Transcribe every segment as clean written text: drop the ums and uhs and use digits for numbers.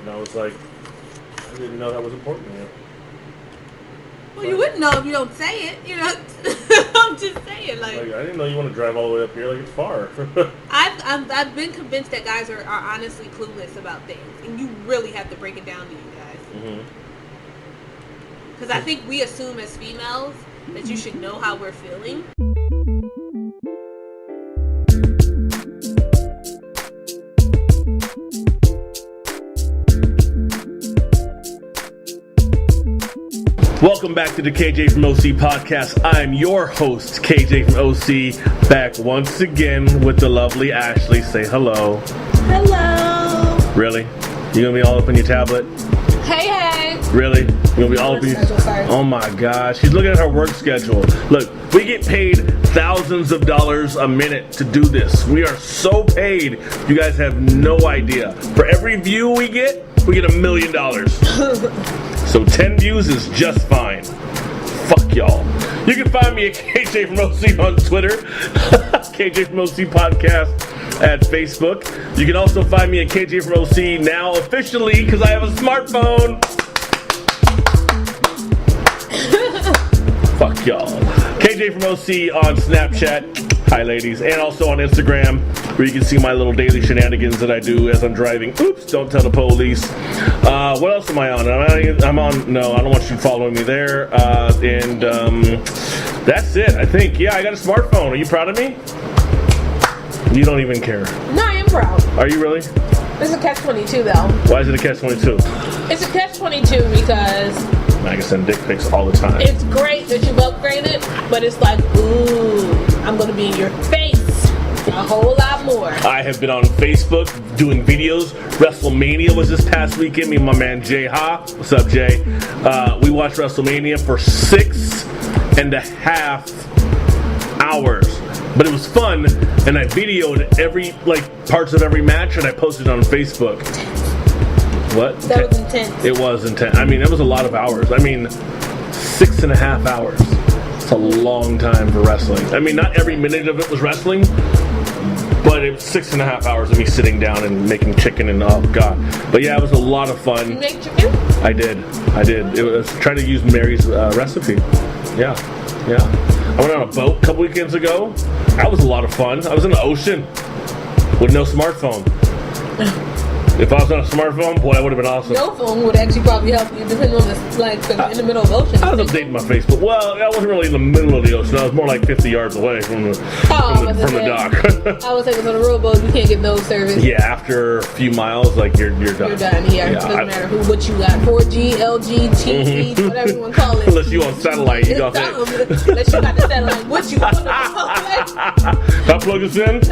And I was like, I didn't know that was important to you. Well, you wouldn't know if you don't say it, you know. I'm just saying, like, I didn't know you want to drive all the way up here. Like, it's far. I've been convinced that guys are honestly clueless about things, and you really have to break it down to you guys. Because I think we assume as females that you should know how we're feeling. Welcome back to the KJ from OC podcast. I'm your host, KJ from OC, back once again with the lovely Ashley. Say hello. Hello. Really? You gonna be all up on your tablet? Hey. Really? You gonna be all up on your... Oh my gosh. She's looking at her work schedule. Look, we get paid thousands of dollars a minute to do this. We are so paid. You guys have no idea. For every view we get $1 million. So 10 views is just fine. Fuck y'all. You can find me at KJ from OC on Twitter. KJ from OC podcast at Facebook. You can also find me at KJ from OC now officially because I have a smartphone. Fuck y'all. KJ from OC on Snapchat. Hi ladies. And also on Instagram, where you can see my little daily shenanigans that I do as I'm driving. Oops, don't tell the police. What else am I on? I'm on, no, I don't want you following me there. And that's it, I think. Yeah, I got a smartphone. Are you proud of me? You don't even care. No, I am proud. Are you really? It's a catch-22 though. Why is it a catch-22? It's a catch-22 because I can send dick pics all the time. it's great that you've upgraded, but it's like, ooh, I'm going to be in your face a whole lot more. I have been on Facebook doing videos. WrestleMania was this past weekend. Me and my man Jay Ha. What's up, Jay? We watched WrestleMania for 6.5 hours. But it was fun, and I videoed every, parts of every match, and I posted it on Facebook. What? That was intense. It was intense. I mean, it was a lot of hours. I mean, 6.5 hours. It's a long time for wrestling. I mean, not every minute of it was wrestling, but it was 6.5 hours of me sitting down and making chicken and oh god. But yeah, it was a lot of fun. You make chicken? I did. It was trying to use Mary's recipe. Yeah. I went on a boat a couple weekends ago. That was a lot of fun. I was in the ocean with no smartphone. If I was on a smartphone, boy, that would have been awesome. No phone would actually probably help you, depending on in the middle of the ocean. I was updating my Facebook. Well, I wasn't really in the middle of the ocean. I was more like 50 yards away from the dock. I was thinking on a rowboat, you can't get no service. Yeah, after a few miles, you're done. You're done, yeah. It doesn't matter what you got. 4G, LG, TV, whatever you want to call it. Unless you on satellite, you got that. Unless you got the satellite, what you want to call it. Can I plug this in?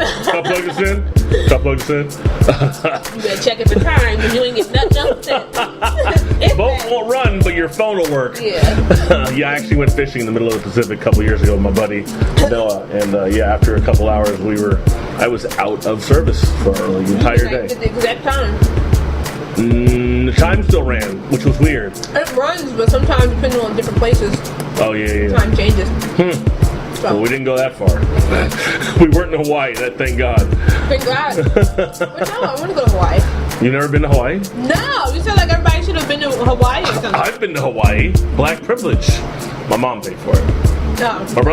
You better check it for time, because you ain't get nothing else. Boat won't run, but your phone will work. Yeah. Yeah, I actually went fishing in the middle of the Pacific a couple years ago with my buddy Noah, and after a couple hours, I was out of service for the entire day. The exact time. The time still ran, which was weird. It runs, but sometimes depending on different places. Oh yeah. Time changes. So. Well, we didn't go that far. We weren't in Hawaii. Thank God. Thank God. But no, I want to go to Hawaii. You've never been to Hawaii? No, you said like everybody should have been to Hawaii or something. I've been to Hawaii. Black privilege. My mom paid for it. No. My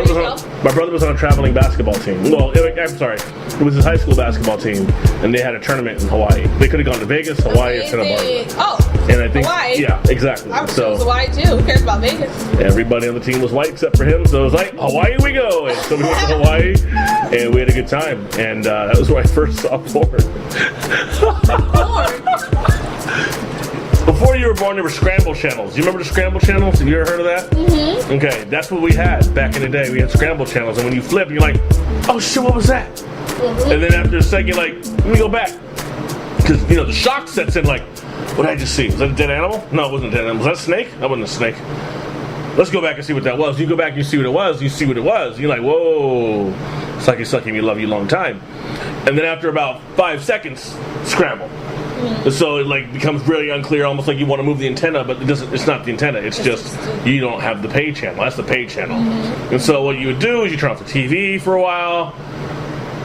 brother was on a traveling basketball team. Well, I'm sorry. It was his high school basketball team, and they had a tournament in Hawaii. They could have gone to Vegas, Hawaii, or Santa Barbara. Oh, and I think, Hawaii? Yeah, exactly. I was Hawaii too. Who cares about Vegas? Everybody on the team was white except for him, so it was like, Hawaii we go! And so we went to Hawaii, and we had a good time. And that was where I first saw porn. Before you were born, there were scramble channels. You remember the scramble channels? Have you ever heard of that? Mm-hmm. Okay, that's what we had back in the day. We had scramble channels, and when you flip, you're like, oh shit, what was that? Mm-hmm. And then after a second, you're like, let me go back. Because, the shock sets in like, what did I just see? Was that a dead animal? No, it wasn't a dead animal. Was that a snake? That wasn't a snake. Let's go back and see what that was. You go back and you see what it was. You see what it was. You're like, whoa. Sucky, me, love you long time. And then after about 5 seconds, scramble. Mm-hmm. So it becomes really unclear, almost like you want to move the antenna, but it doesn't. It's not the antenna. It's just you don't have the pay channel. That's the pay channel. Mm-hmm. And so what you would do is you turn off the TV for a while,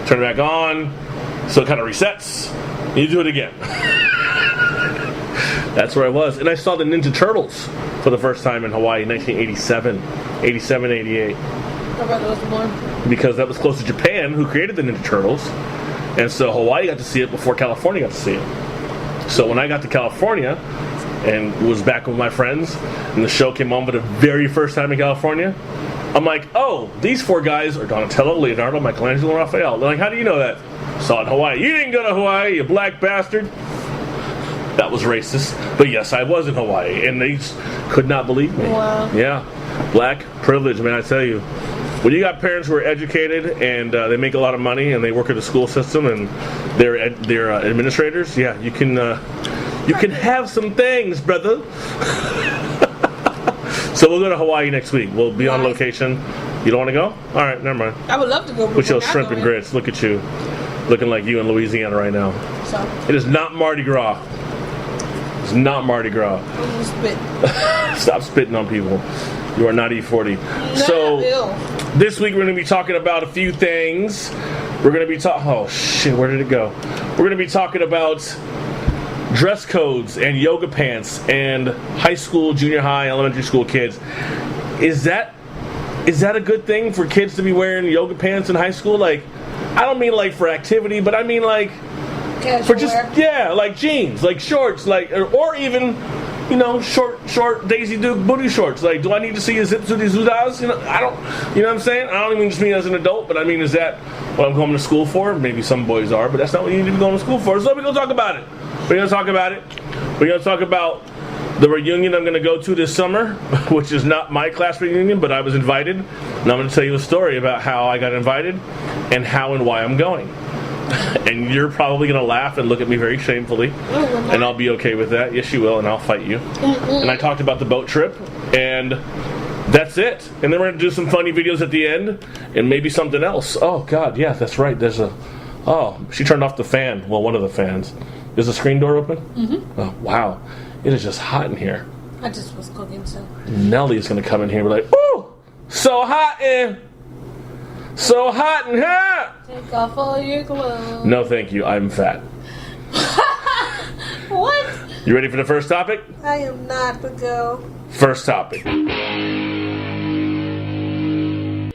turn it back on, so it kind of resets. And you do it again. That's where I was. And I saw the Ninja Turtles for the first time in Hawaii in 1987, 88. My brother was born. Because that was close to Japan, who created the Ninja Turtles. And so Hawaii got to see it before California got to see it. So when I got to California and was back with my friends, and the show came on for the very first time in California, I'm like, oh, these 4 guys are Donatello, Leonardo, Michelangelo, and Raphael. They're like, how do you know that? Saw it in Hawaii. You didn't go to Hawaii, you black bastard. That was racist. But yes, I was in Hawaii, and they could not believe me. Wow. Yeah. Black privilege, man, I tell you. When you got parents who are educated and they make a lot of money and they work in the school system and they're administrators, yeah, you can have some things, brother. So we'll go to Hawaii next week. We'll be on location. You don't want to go? All right, never mind. I would love to go. With your shrimp and grits. Look at you. Looking like you in Louisiana right now. So. It is not Mardi Gras. It's not Mardi Gras. Stop spitting on people. You are not E40. This week we're going to be talking about a few things. We're going to be talking... Oh, shit, where did it go? We're going to be talking about dress codes and yoga pants and high school, junior high, elementary school kids. Is that a good thing for kids to be wearing yoga pants in high school? Like, I don't mean like for activity, but I mean like casual for just wear. Yeah, like jeans, like shorts, like or even short Daisy Duke booty shorts. Like, do I need to see a zip zooty zoodas? I don't. You know what I'm saying? I don't even just mean as an adult, but I mean, is that what I'm going to school for? Maybe some boys are, but that's not what you need to be going to school for. So we're gonna talk about it. We're gonna talk about it. We're gonna talk about the reunion I'm going to go to this summer, which is not my class reunion, but I was invited. And I'm going to tell you a story about how I got invited and how and why I'm going. And you're probably going to laugh and look at me very shamefully. And I'll be okay with that. Yes, you will, and I'll fight you. And I talked about the boat trip, and that's it. And then we're going to do some funny videos at the end, and maybe something else. Oh, God, yeah, that's right. Oh, she turned off the fan. Well, one of the fans. Is the screen door open? Mm-hmm. Oh, wow. It is just hot in here. I just was cooking, so. Nelly is going to come in here and be like, ooh, so hot in here. Take off all your clothes. No, thank you. I'm fat. What? You ready for the first topic? I am not, but go. First topic.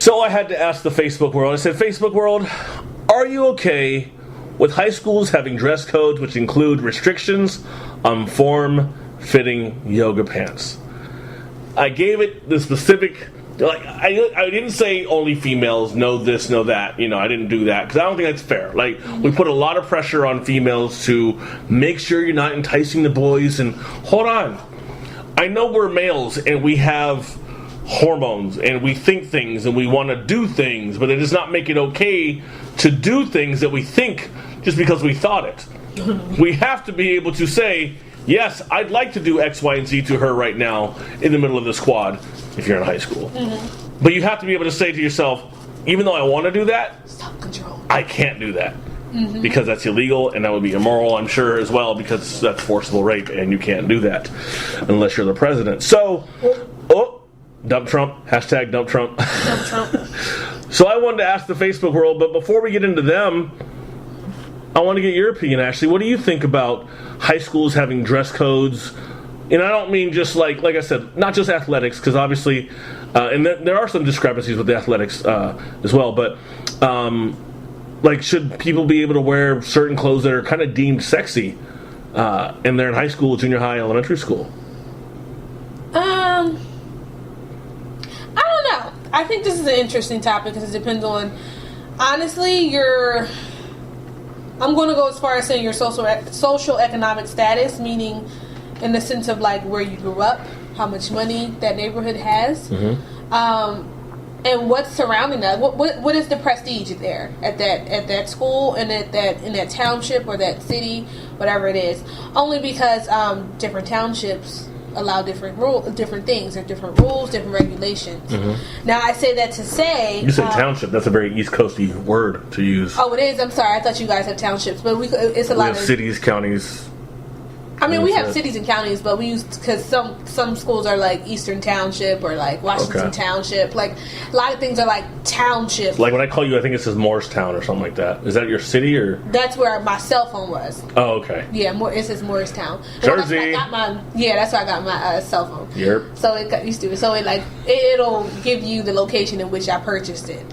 So I had to ask the Facebook world. I said, Facebook world, are you okay with high schools having dress codes which include restrictions on form-fitting yoga pants? I gave it the specific, like, I didn't say only females, know this, know that. I didn't do that because I don't think that's fair. Like, we put a lot of pressure on females to make sure you're not enticing the boys. And hold on, I know we're males and we have hormones and we think things and we want to do things, but it does not make it okay to do things that we think just because we thought it. We have to be able to say, yes, I'd like to do X, Y, and Z to her right now in the middle of the squad if you're in high school. Mm-hmm. But you have to be able to say to yourself, even though I want to do that, self-control. I can't do that. Mm-hmm. Because that's illegal and that would be immoral, I'm sure, as well, because that's forcible rape and you can't do that unless you're the president. So, dump Trump, hashtag dump Trump. Dump Trump. So I wanted to ask the Facebook world, but before we get into them, I want to get your opinion, Ashley. What do you think about high schools having dress codes? And I don't mean just like I said, not just athletics, because obviously, and there are some discrepancies with the athletics as well, but should people be able to wear certain clothes that are kind of deemed sexy and they're in high school, junior high, elementary school? I don't know. I think this is an interesting topic because it depends on, honestly, I'm going to go as far as saying your social economic status, meaning in the sense of like where you grew up, how much money that neighborhood has, and what's surrounding that. What is the prestige there at that school and in that township or that city, whatever it is. Only because different townships allow different things, or different rules, different regulations. Mm-hmm. Now I say that to say you said township. That's a very East Coasty word to use. Oh, it is. I'm sorry. I thought you guys have townships, but it's a lot of cities, counties. I mean, we have cities and counties, but we use, because some schools are like Eastern Township or like Washington Township. Like a lot of things are like township. Like when I call you, I think it says Morristown or something like that. Is that your city or? That's where my cell phone was. Oh, okay. Yeah, it says Morristown. Jersey. That's where I got my cell phone. Yep. So it got used to it. So it it'll give you the location in which I purchased it.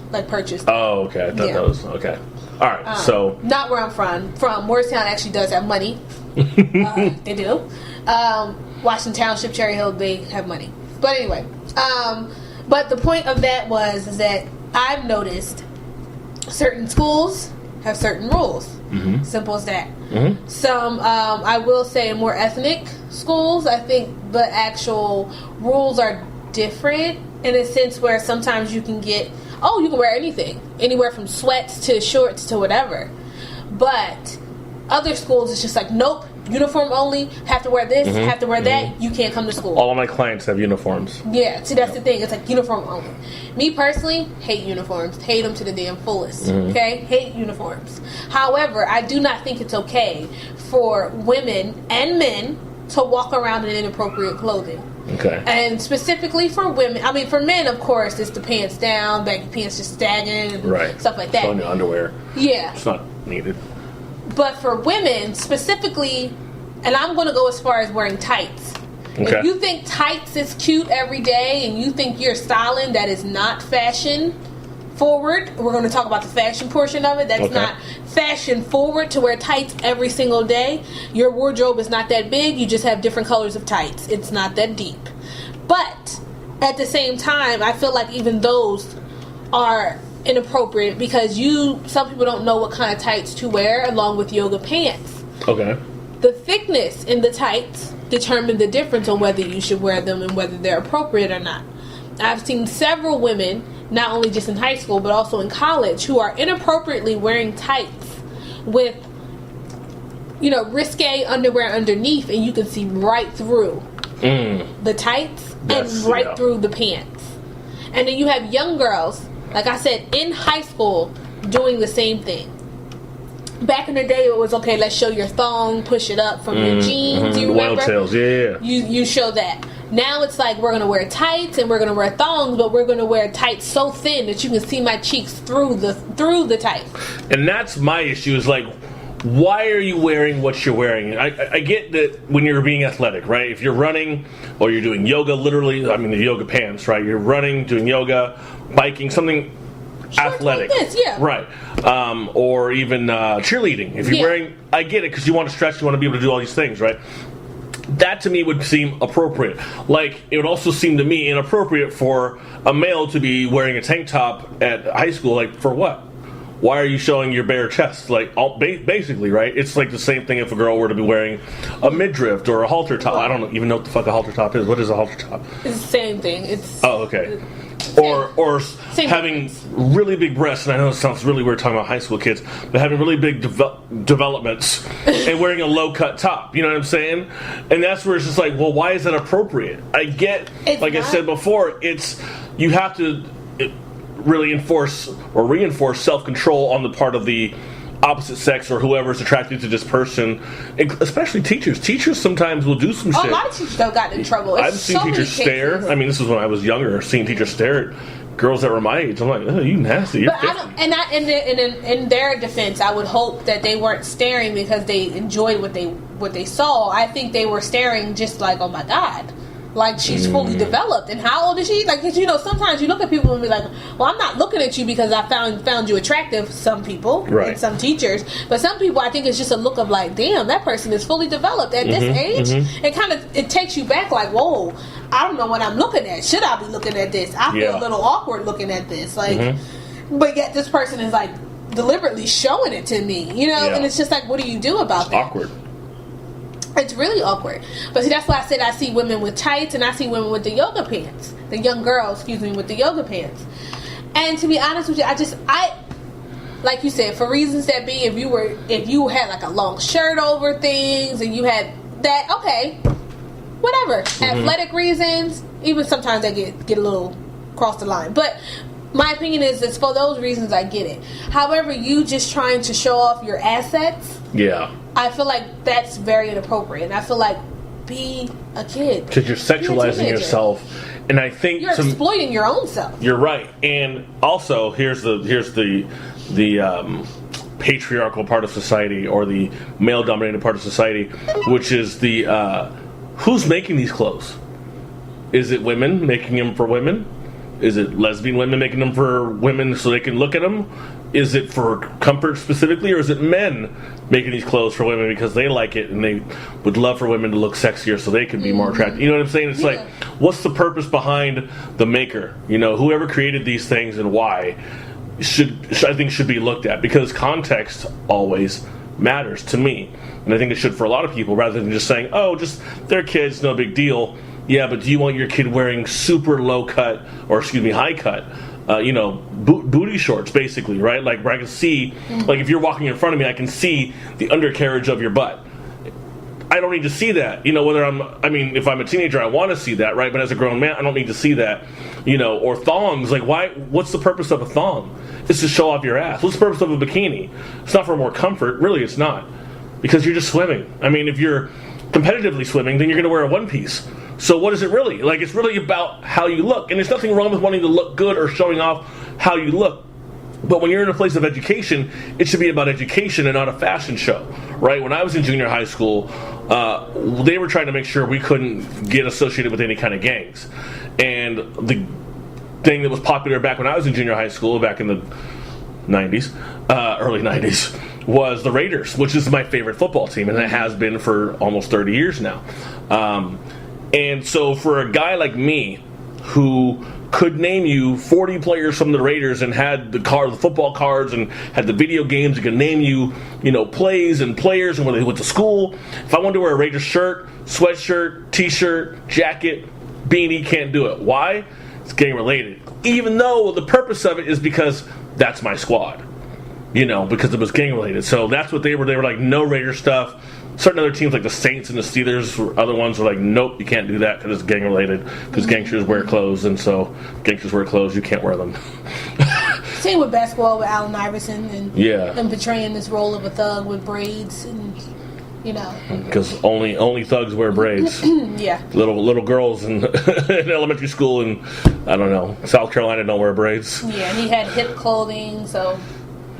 Oh, okay. I thought that was okay. All right. So not where I'm from. Morristown actually does have money. They do. Washington Township, Cherry Hill, they have money. But anyway, but the point of that is that I've noticed certain schools have certain rules. Mm-hmm. Simple as that. Mm-hmm. Some, I will say, more ethnic schools, I think the actual rules are different in a sense where sometimes you can you can wear anything, anywhere from sweats to shorts to whatever. But other schools, it's just like, nope, uniform only, have to wear this, have to wear that, you can't come to school. All of my clients have uniforms. Yeah, see, that's the thing. It's like uniform only. Me personally, hate uniforms. Hate them to the damn fullest. Okay? Hate uniforms. However, I do not think it's okay for women and men to walk around in inappropriate clothing. Okay. And specifically for women, I mean, for men, of course, it's the pants down, baggy pants just sagging, and stuff like that. Showing your underwear. Yeah. It's not needed. But for women, specifically, and I'm going to go as far as wearing tights. Okay. If you think tights is cute every day and you think you're styling, that is not fashion forward. We're going to talk about the fashion portion of it. That's not fashion forward to wear tights every single day. Your wardrobe is not that big. You just have different colors of tights. It's not that deep. But at the same time, I feel like even those are inappropriate because some people don't know what kind of tights to wear along with yoga pants. Okay. The thickness in the tights determine the difference on whether you should wear them and whether they're appropriate or not. I've seen several women, not only just in high school but also in college, who are inappropriately wearing tights with risque underwear underneath, and you can see right through the tights and right through the pants. And then you have young girls, like I said, in high school doing the same thing. Back in the day, it was okay. Let's show your thong, push it up from your jeans. You remember? Wild tails, yeah. You show that. Now it's like we're gonna wear tights and we're gonna wear thongs, but we're gonna wear tights so thin that you can see my cheeks through the tights. And that's my issue. Is like, why are you wearing what you're wearing? I get that when you're being athletic, right? If you're running or you're doing yoga, literally, I mean the yoga pants, right? You're running, doing yoga, biking, something athletic, like this, yeah, right? Or even cheerleading. If you're wearing, I get it because you want to stretch, you want to be able to do all these things, right? That to me would seem appropriate. Like it would also seem to me inappropriate for a male to be wearing a tank top at high school. Like for what? Why are you showing your bare chest? Like basically, right? It's like the same thing if a girl were to be wearing a midriff or a halter top. I don't even know what the fuck a halter top is. What is a halter top? It's the same thing. It's okay. Or having really big breasts, and I know it sounds really weird talking about high school kids, but having really big developments and wearing a low-cut top, you know what I'm saying? And that's where it's just like, well, why is that appropriate? I get, I said before, you have to really enforce or reinforce self-control on the part of the opposite sex or whoever's attracted to this person, especially teachers. Teachers sometimes will do some shit. A lot of teachers have gotten in trouble. I've seen teachers stare. I mean, this was when I was younger. Seeing teachers stare at girls that were my age. I'm like, oh, you nasty. You're in their defense, I would hope that they weren't staring because they enjoyed what they saw. I think they were staring just like, oh my God. Like she's fully developed. And how old is she? Like, cause sometimes you look at people and be like, well, I'm not looking at you because I found you attractive. Some people, and some teachers, but some people, I think it's just a look of like, damn, that person is fully developed at this age. It takes you back like, whoa, I don't know what I'm looking at. Should I be looking at this? I feel a little awkward looking at this. Like, but yet this person is like deliberately showing it to me, and it's just like, what do you do about that? Awkward. It's really awkward. But see, that's why I said I see women with tights and I see women with the yoga pants. The young girls, with the yoga pants. And to be honest with you, I like you said, for reasons that be, if you had like a long shirt over things and you had that, okay, whatever. Athletic reasons, even sometimes they get a little cross the line. But my opinion is for those reasons I get it. However, you just trying to show off your assets. Yeah. I feel like that's very inappropriate. And I feel like be a kid. Because you're sexualizing yourself. And I think you're exploiting your own self. You're right. And also, here's the patriarchal part of society, or the male-dominated part of society, which is the who's making these clothes? Is it women making them for women? Is it lesbian women making them for women so they can look at them? Is it for comfort specifically, or is it men making these clothes for women because they like it and they would love for women to look sexier so they can be more attractive? You know what I'm saying? It's like, what's the purpose behind the maker? You know, whoever created these things and why I think should be looked at, because context always matters to me, and I think it should for a lot of people, rather than just saying, oh, just they're kids, no big deal. Yeah, but do you want your kid wearing super low cut, or high cut, booty shorts, basically, right? Like where I can see, like if you're walking in front of me, I can see the undercarriage of your butt. I don't need to see that, if I'm a teenager, I want to see that, right? But as a grown man, I don't need to see that, or thongs. Like, why? What's the purpose of a thong? It's to show off your ass. What's the purpose of a bikini? It's not for more comfort. Really, it's not. Because you're just swimming. I mean, if you're competitively swimming, then you're going to wear a one piece. So what is it really? Like, it's really about how you look. And there's nothing wrong with wanting to look good or showing off how you look. But when you're in a place of education, it should be about education and not a fashion show, right? When I was in junior high school, they were trying to make sure we couldn't get associated with any kind of gangs. And the thing that was popular back when I was in junior high school, back in the 90s, early 90s, was the Raiders, which is my favorite football team, and it has been for almost 30 years now. And so for a guy like me, who could name you 40 players from the Raiders and had the football cards and had the video games, and could name you, plays and players and where they went to school. If I wanted to wear a Raiders shirt, sweatshirt, t-shirt, jacket, beanie, can't do it. Why? It's gang related. Even though the purpose of it is because that's my squad. Because it was gang related. So that's what they were. They were like, no Raider stuff. Certain other teams like the Saints and the Steelers, or other ones were like, nope, you can't do that because it's gang related. Because gangsters wear clothes, and so gangsters wear clothes, you can't wear them. Same with basketball with Allen Iverson and him portraying this role of a thug with braids and because only thugs wear braids. Yeah. Little girls in elementary school and I don't know, South Carolina don't wear braids. Yeah, and he had hip clothing, so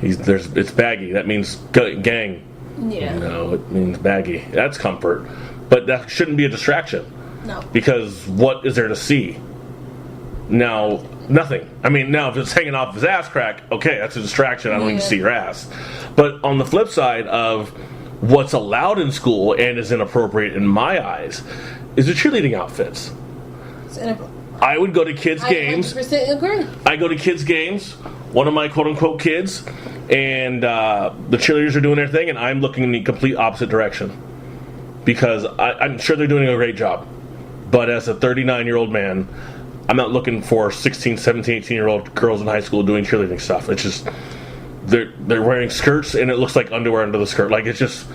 it's baggy. That means gang. Yeah. It means baggy. That's comfort. But that shouldn't be a distraction. No. Because what is there to see? Now, nothing. I mean, now if it's hanging off his ass crack, okay, that's a distraction. I don't need to see your ass. But on the flip side of what's allowed in school and is inappropriate in my eyes is the cheerleading outfits. I would go to kids' games. 100% agree. I go to kids' games, one of my quote-unquote kids, and the cheerleaders are doing their thing, and I'm looking in the complete opposite direction. Because I'm sure they're doing a great job. But as a 39-year-old man, I'm not looking for 16, 17, 18-year-old girls in high school doing cheerleading stuff. It's just, they're wearing skirts, and it looks like underwear under the skirt. Like, it's just...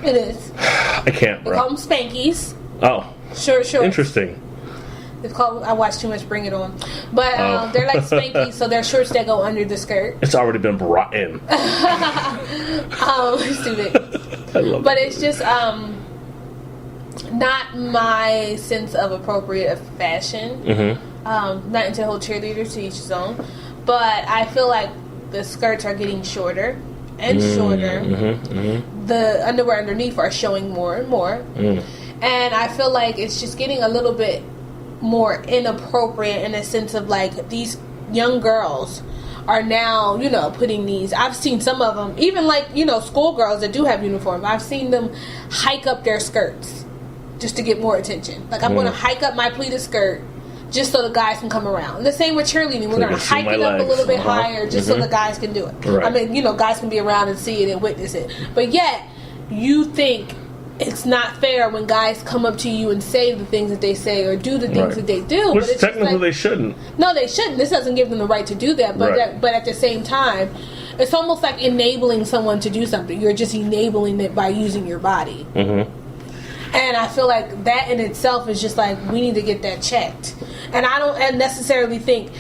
It is. I can't, bro. They call them Spankies. Oh. Sure. Interesting. I watch too much Bring It On. But they're like Spankies, so they're shorts that go under the skirt. It's already been brought in. Stupid. I love but it's just not my sense of appropriate the fashion. Not into whole cheerleaders, to each his own. But I feel like the skirts are getting shorter and shorter. The underwear underneath are showing more and more. And I feel like it's just getting a little bit more inappropriate in a sense of like these young girls are now, putting these. I've seen some of them, even like, schoolgirls that do have uniforms. I've seen them hike up their skirts just to get more attention. Like, I'm going to hike up my pleated skirt just so the guys can come around. And the same with cheerleading. We're going to hike it up a little bit higher just so the guys can do it. Right. I mean, guys can be around and see it and witness it. But yet, you think it's not fair when guys come up to you and say the things that they say or do the things that they do. Which but it's technically they shouldn't. No, they shouldn't. This doesn't give them the right to do that. But but at the same time, it's almost like enabling someone to do something. You're just enabling it by using your body. And I feel like that in itself is just like, we need to get that checked. And I don't necessarily think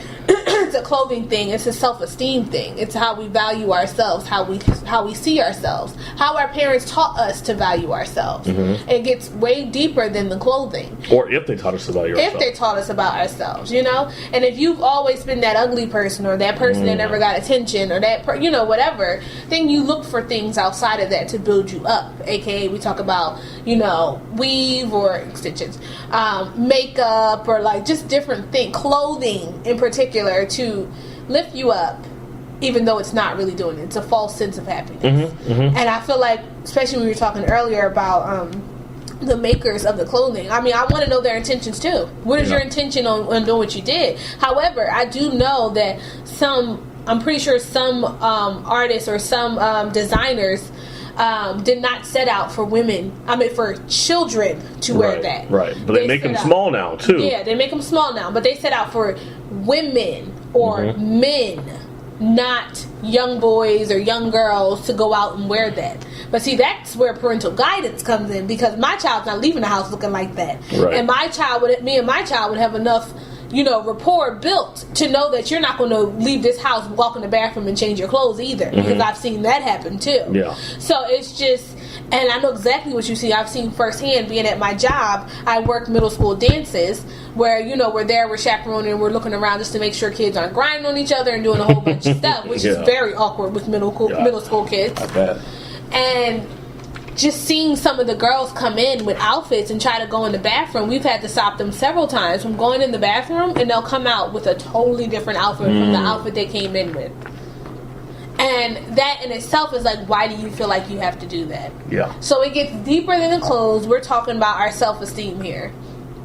is a clothing thing. It's a self-esteem thing. It's how we value ourselves, how we see ourselves, how our parents taught us to value ourselves. It gets way deeper than the clothing. Or if they taught us to value ourselves. If they taught us about ourselves, you know? And if you've always been that ugly person or that person that never got attention or that, whatever, then you look for things outside of that to build you up. AKA, we talk about, weave or extensions, makeup or like just different things, clothing in particular to lift you up, even though it's not really doing it. It's a false sense of happiness. And I feel like, especially when we were talking earlier about the makers of the clothing, I mean, I want to know their intentions too. What is your intention on doing what you did? However, I do know that I'm pretty sure some artists or some designers did not set out for women, for children to wear that. Right, but they make them small now, too. Yeah, they make them small now, but they set out for women or men, not young boys or young girls to go out and wear that. But see, that's where parental guidance comes in, because my child's not leaving the house looking like that. Right. And me and my child would have enough rapport built to know that you're not going to leave this house, walk in the bathroom, and change your clothes either. Because I've seen that happen too. Yeah. So it's just, and I know exactly what you see. I've seen firsthand being at my job. I work middle school dances where, we're chaperoning and we're looking around just to make sure kids aren't grinding on each other and doing a whole bunch of stuff, which is very awkward with middle school kids. I bet. And just seeing some of the girls come in with outfits and try to go in the bathroom, we've had to stop them several times from going in the bathroom, and they'll come out with a totally different outfit from the outfit they came in with. And that in itself is like, why do you feel like you have to do that? Yeah. So it gets deeper than the clothes. We're talking about our self-esteem here.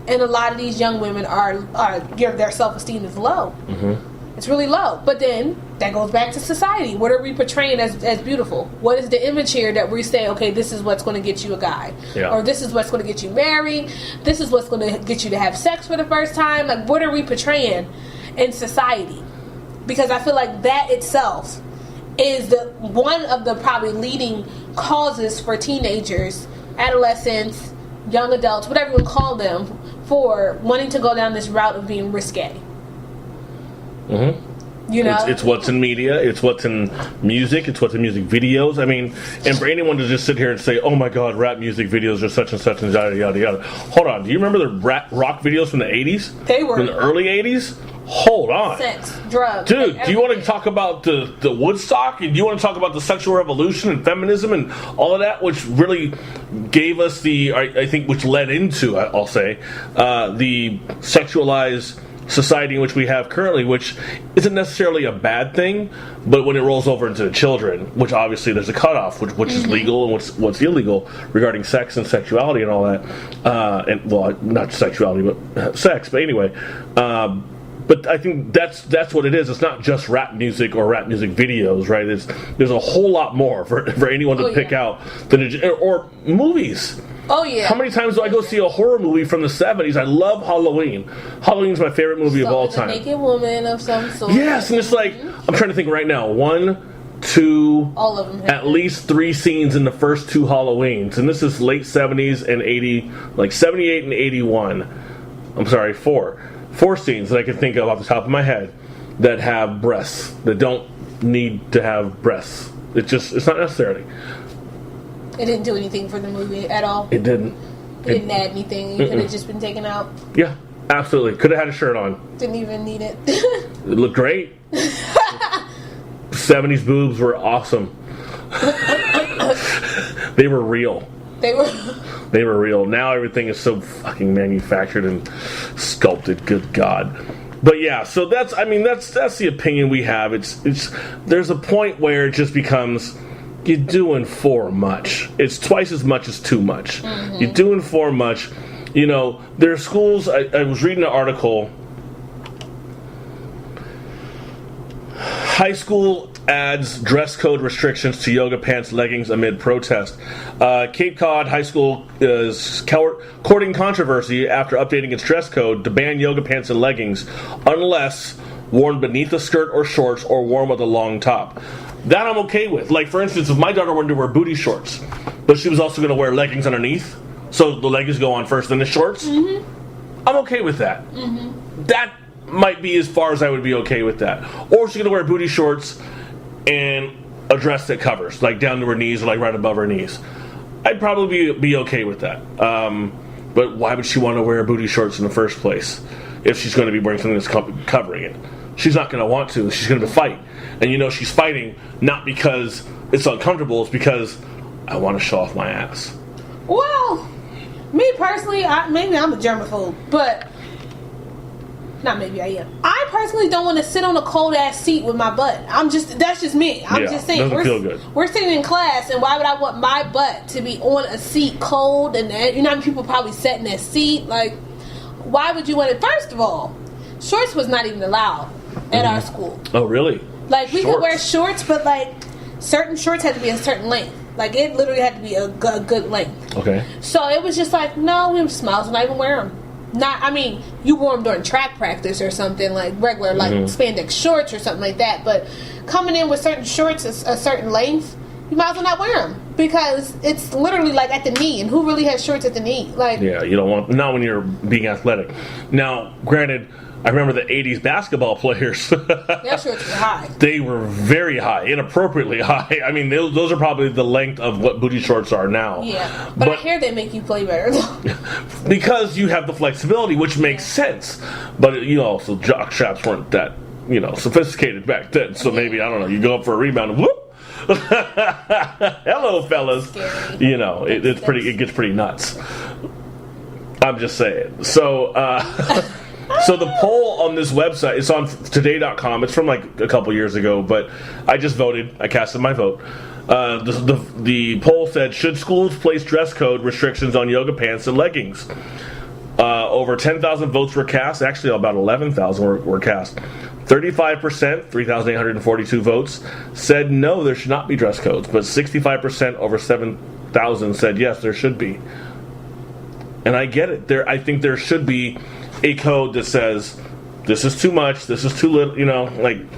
And a lot of these young women their self-esteem is low. It's really low. But then that goes back to society. What are we portraying as beautiful? What is the image here that we say, okay, this is what's going to get you a guy? Yeah. Or this is what's going to get you married? This is what's going to get you to have sex for the first time? Like, what are we portraying in society? Because I feel like that itself is one of the probably leading causes for teenagers, adolescents, young adults, whatever you call them, for wanting to go down this route of being risque. It's what's in media, it's what's in music, it's what's in music videos. I mean, and for anyone to just sit here and say, oh my god, rap music videos are such and such and yada yada yada. Hold on, do you remember the rock videos from the 80s? They were. From the early 80s? Hold on. Sex, drugs. Dude, do you want to talk about the Woodstock? And do you want to talk about the sexual revolution and feminism and all of that, which really gave us which led into, I'll say, the sexualized society in which we have currently, which isn't necessarily a bad thing, but when it rolls over into the children, which obviously there's a cutoff, which is legal and what's illegal regarding sex and sexuality and all that, not sexuality, but sex, but anyway, but I think that's what it is. It's not just rap music or rap music videos, right? There's a whole lot more for anyone to pick out or movies. Oh, yeah. How many times do I go see a horror movie from the 70s? I love Halloween. Halloween's my favorite movie of all time. A naked woman of some sort. Yes, and it's like, I'm trying to think right now. 1, 2, all of them at least 3 scenes in the first 2 Halloweens. And this is late 70s and 80, like 78 and 81. I'm sorry, 4. 4 scenes that I can think of off the top of my head that have breasts, that don't need to have breasts. It's not necessary. It didn't do anything for the movie at all. It didn't. It didn't add anything. It could have just been taken out. Yeah, absolutely. Could have had a shirt on. Didn't even need it. It looked great. 70s boobs were awesome. They were real. They were real. Now everything is so fucking manufactured and sculpted. Good God. But yeah, so that's the opinion we have. There's a point where it just becomes, you're doing for much. It's twice as much as too much. You're doing for much. There are schools, I was reading an article, high school adds dress code restrictions to yoga pants, leggings amid protest. Cape Cod High School is courting controversy after updating its dress code to ban yoga pants and leggings unless worn beneath a skirt or shorts or worn with a long top. That I'm okay with. Like, for instance, if my daughter wanted to wear booty shorts, but she was also going to wear leggings underneath, so the leggings go on first, then the shorts, I'm okay with that. That might be as far as I would be okay with that. Or she's gonna wear booty shorts and a dress that covers, like down to her knees or like right above her knees. I'd probably be okay with that. But why would she want to wear booty shorts in the first place if she's going to be wearing something that's covering it? She's not going to want to. She's going to fight. And she's fighting not because it's uncomfortable, it's because I want to show off my ass. Well, me personally, maybe I'm a germaphobe, but not maybe I am. I personally don't want to sit on a cold ass seat with my butt. That's just me. I'm just saying. Doesn't feel good. We're sitting in class, and why would I want my butt to be on a seat cold? And how many people probably sat in that seat? Like, why would you want it? First of all, shorts was not even allowed at our school. Oh, really? Like, we could wear shorts, but like certain shorts had to be a certain length. Like, it literally had to be a good length. Okay. So it was just like, no, we smiles and not even wear them. You wore them during track practice or something, like regular, like spandex shorts or something like that. But coming in with certain shorts a certain length, you might as well not wear them because it's literally like at the knee. And who really has shorts at the knee? Like, yeah, you don't want, not when you're being athletic. Now, granted, I remember the 80s basketball players. Their shorts were high. They were very high, inappropriately high. I mean, those are probably the length of what booty shorts are now. Yeah, but I hear they make you play better. Because you have the flexibility, which makes sense. But, also jock straps weren't that, sophisticated back then. So maybe, I don't know, you go up for a rebound and whoop. Hello, fellas. Scary. It gets pretty nuts. I'm just saying. So, So the poll on this website, it's on today.com. It's from like a couple years ago, but I just voted. I casted my vote. The poll said, should schools place dress code restrictions on yoga pants and leggings? Over 10,000 votes were cast. Actually, about 11,000 were cast. 35%, 3,842 votes, said no, there should not be dress codes. But 65%, over 7,000, said yes, there should be. And I get it. I think there should be a code that says this is too much, this is too little,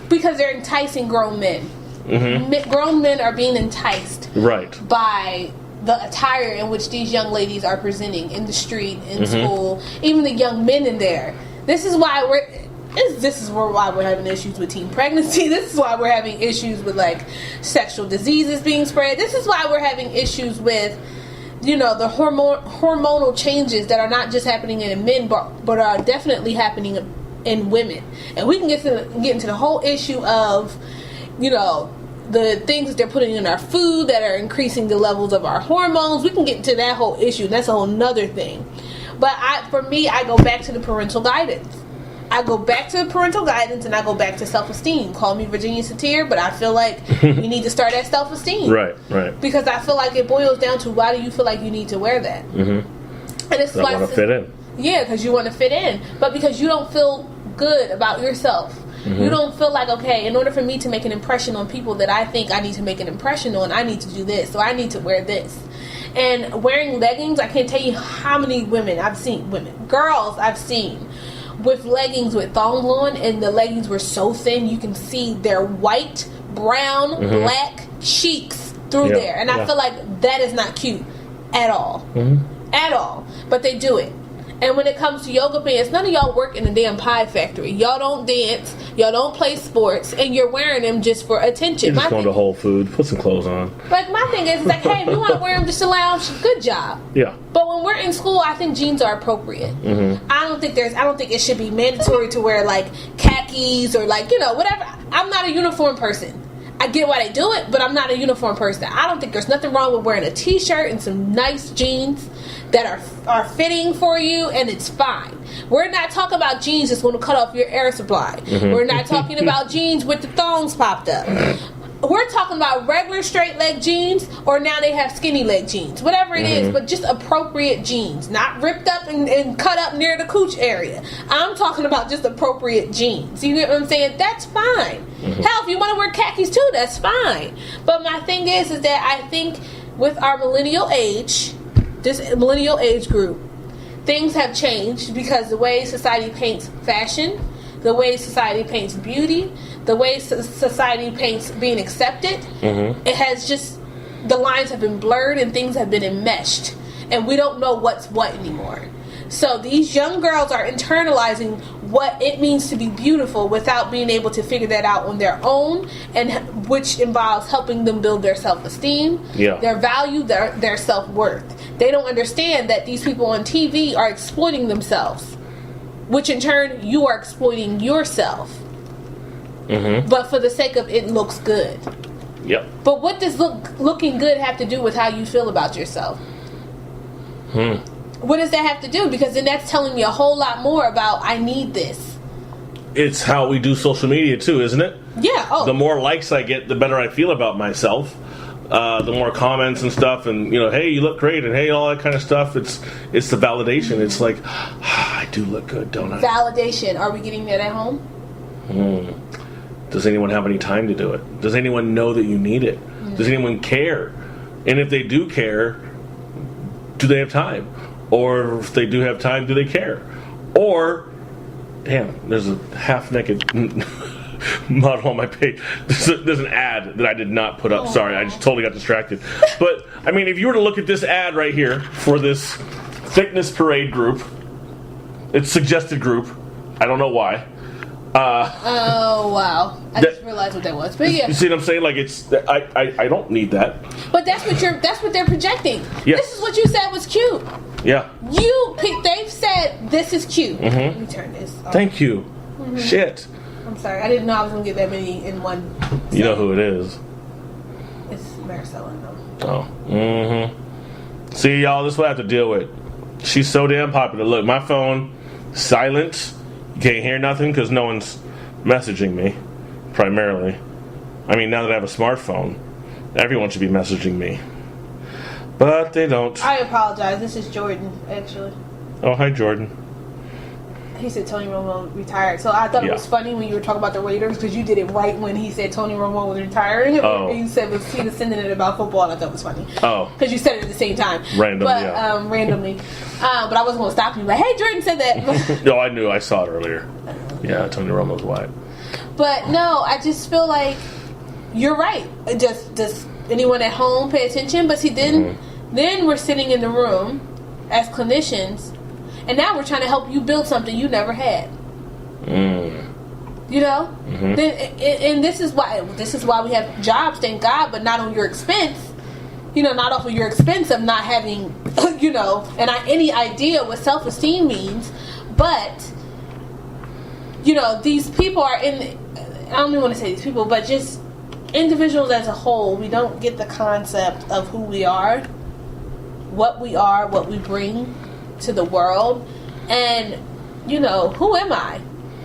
because they're enticing grown men. Mm-hmm. Grown men are being enticed by the attire in which these young ladies are presenting in the street, in school, even the young men in there. This is why why we're having issues with teen pregnancy. This is why we're having issues with like sexual diseases being spread. This is why we're having issues with the hormonal changes that are not just happening in men, but are definitely happening in women. And we can get into the whole issue of, the things that they're putting in our food that are increasing the levels of our hormones. We can get into that whole issue. That's a whole nother thing. But for me, I go back to the parental guidance. I go back to parental guidance and I go back to self-esteem. Call me Virginia Satir, but I feel like you need to start at self-esteem. Right. Because I feel like it boils down to, why do you feel like you need to wear that? Mm-hmm. And it's like, I want to fit in. Yeah, because you want to fit in. But because you don't feel good about yourself. Mm-hmm. You don't feel like, okay, in order for me to make an impression on people that I think I need to make an impression on, I need to do this. So I need to wear this. And wearing leggings, I can't tell you how many girls I've seen with leggings with thongs on, and the leggings were so thin you can see their white, brown, black cheeks through there. And I feel like that is not cute at all. At all. But they do it. And when it comes to yoga pants, none of y'all work in a damn pie factory. Y'all don't dance, y'all don't play sports, and you're wearing them just for attention. You're just going to Whole Foods, put some clothes on. But my thing is like, hey, if you want to wear them just to lounge, good job. Yeah. But when we're in school, I think jeans are appropriate. I don't think it should be mandatory to wear like khakis or like, whatever. I'm not a uniform person. I get why they do it, but I'm not a uniform person. I don't think there's nothing wrong with wearing a t-shirt and some nice jeans that are fitting for you, and it's fine. We're not talking about jeans that's going to cut off your air supply. We're not talking about jeans with the thongs popped up. We're talking about regular straight leg jeans, or now they have skinny leg jeans. Whatever it is, but just appropriate jeans. Not ripped up and cut up near the cooch area. I'm talking about just appropriate jeans. You get what I'm saying? That's fine. Hell, if you want to wear khakis too, that's fine. But my thing is that I think with our millennial age, this millennial age group, things have changed because the way society paints fashion, the way society paints beauty, the way society paints being accepted, it has just, the lines have been blurred and things have been enmeshed. and we don't know what's what anymore. So these young girls are internalizing what it means to be beautiful without being able to figure that out on their own, and which involves helping them build their self-esteem, their value, their self-worth. They don't understand that these people on TV are exploiting themselves, which in turn you are exploiting yourself. But for the sake of it looks good. Yep. But what does looking good have to do with how you feel about yourself? What does that have to do? Because then that's telling me a whole lot more about I need this. It's how we do social media too, isn't it? Yeah. Oh. The more likes I get, the better I feel about myself. The more comments and stuff, and hey, you look great, and hey, all that kind of stuff. It's the validation. It's like, I do look good, don't I? Validation. Are we getting that at home? Does anyone have any time to do it? Does anyone know that you need it? Does anyone care? And if they do care, do they have time? Or if they do have time, do they care? Or, damn, there's a half-naked model on my page. There's an ad that I did not put up. Sorry, I just totally got distracted. But, I mean, if you were to look at this ad right here for this fitness parade group, it's suggested group. I don't know why. Oh, wow. I just realized what that was. But yeah. You see what I'm saying? Like, I don't need that. But that's what they're projecting. Yes. This is what you said was cute. Yeah. They've said this is cute. Let me turn this off. Thank you. Shit. I'm sorry. I didn't know I was going to get that many in one. You know who it is. It's Maricela, though. Oh. See, y'all, this is what I have to deal with. She's so damn popular. Look, my phone, silent. You can't hear nothing because no one's messaging me, primarily. I mean, now that I have a smartphone, everyone should be messaging me. But they don't. I apologize. This is Jordan, actually. Oh, hi, Jordan. He said Tony Romo retired. So I thought it was funny when you were talking about the Raiders because you did it right when he said Tony Romo was retiring. Oh. And you said he was sending it about football. And I thought it was funny. Oh. Because you said it at the same time. Randomly. But I wasn't going to stop you. Like, hey, Jordan said that. No, I knew. I saw it earlier. Yeah, Tony Romo's white. But no, I just feel like you're right. Does anyone at home pay attention? But see, then we're sitting in the room as clinicians, and now we're trying to help you build something you never had. You know, and this is why we have jobs, thank God, but not on your expense. Not off of your expense of not having, any idea what self-esteem means. But these people are I don't even want to say these people, but just individuals as a whole. We don't get the concept of who we are, what we bring to the world, and who am I?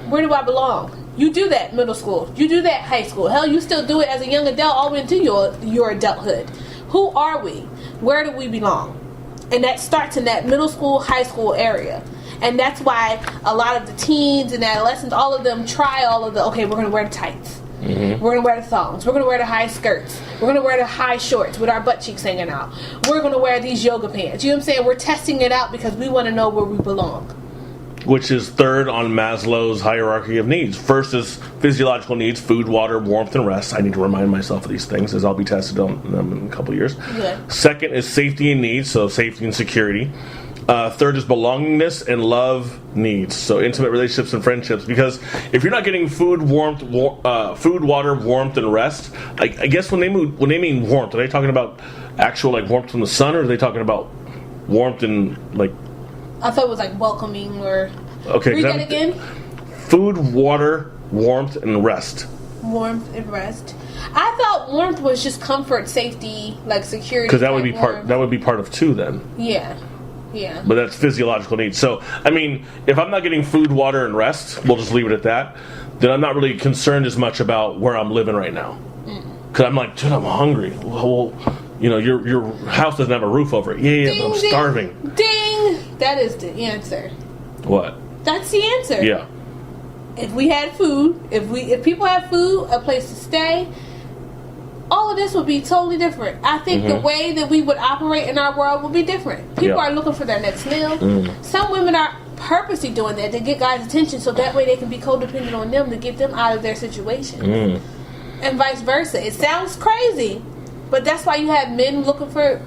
Where do I belong? You do that in middle school. You do that in high school. Hell, you still do it as a young adult all the way into your adulthood. Who are we? Where do we belong? And that starts in that middle school, high school area. And that's why a lot of the teens and adolescents, all of them try all of we're going to wear the tights. We're going to wear the thongs. We're going to wear the high skirts. We're going to wear the high shorts with our butt cheeks hanging out. We're going to wear these yoga pants. You know what I'm saying? We're testing it out because we want to know where we belong. Which is third on Maslow's hierarchy of needs. First is physiological needs, food, water, warmth, and rest. I need to remind myself of these things as I'll be tested on them in a couple of years. Good. Second is safety and needs, so safety and security. Third is belongingness and love needs, so intimate relationships and friendships. Because if you're not getting food, water, warmth, and rest, I guess when they mean warmth, are they talking about actual warmth from the sun, or are they talking about warmth and I thought it was welcoming or. Okay. Read that again. Food, water, warmth, and rest. Warmth and rest. I thought warmth was just comfort, safety, security. Because that would be part. That would be part of two then. Yeah. Yeah. But that's physiological needs. So I mean, if I'm not getting food, water, and rest, we'll just leave it at that. Then I'm not really concerned as much about where I'm living right now. Because I'm like, dude, I'm hungry. Well, your house doesn't have a roof over it. Yeah, ding, but I'm starving. Ding! That is the answer. What? That's the answer. Yeah. If we had food, if people had food, a place to stay, all of this would be totally different. I think the way that we would operate in our world would be different. People are looking for their next meal. Some women are purposely doing that to get guys' attention so that way they can be codependent on them to get them out of their situation. And vice versa. It sounds crazy, but that's why you have men looking for,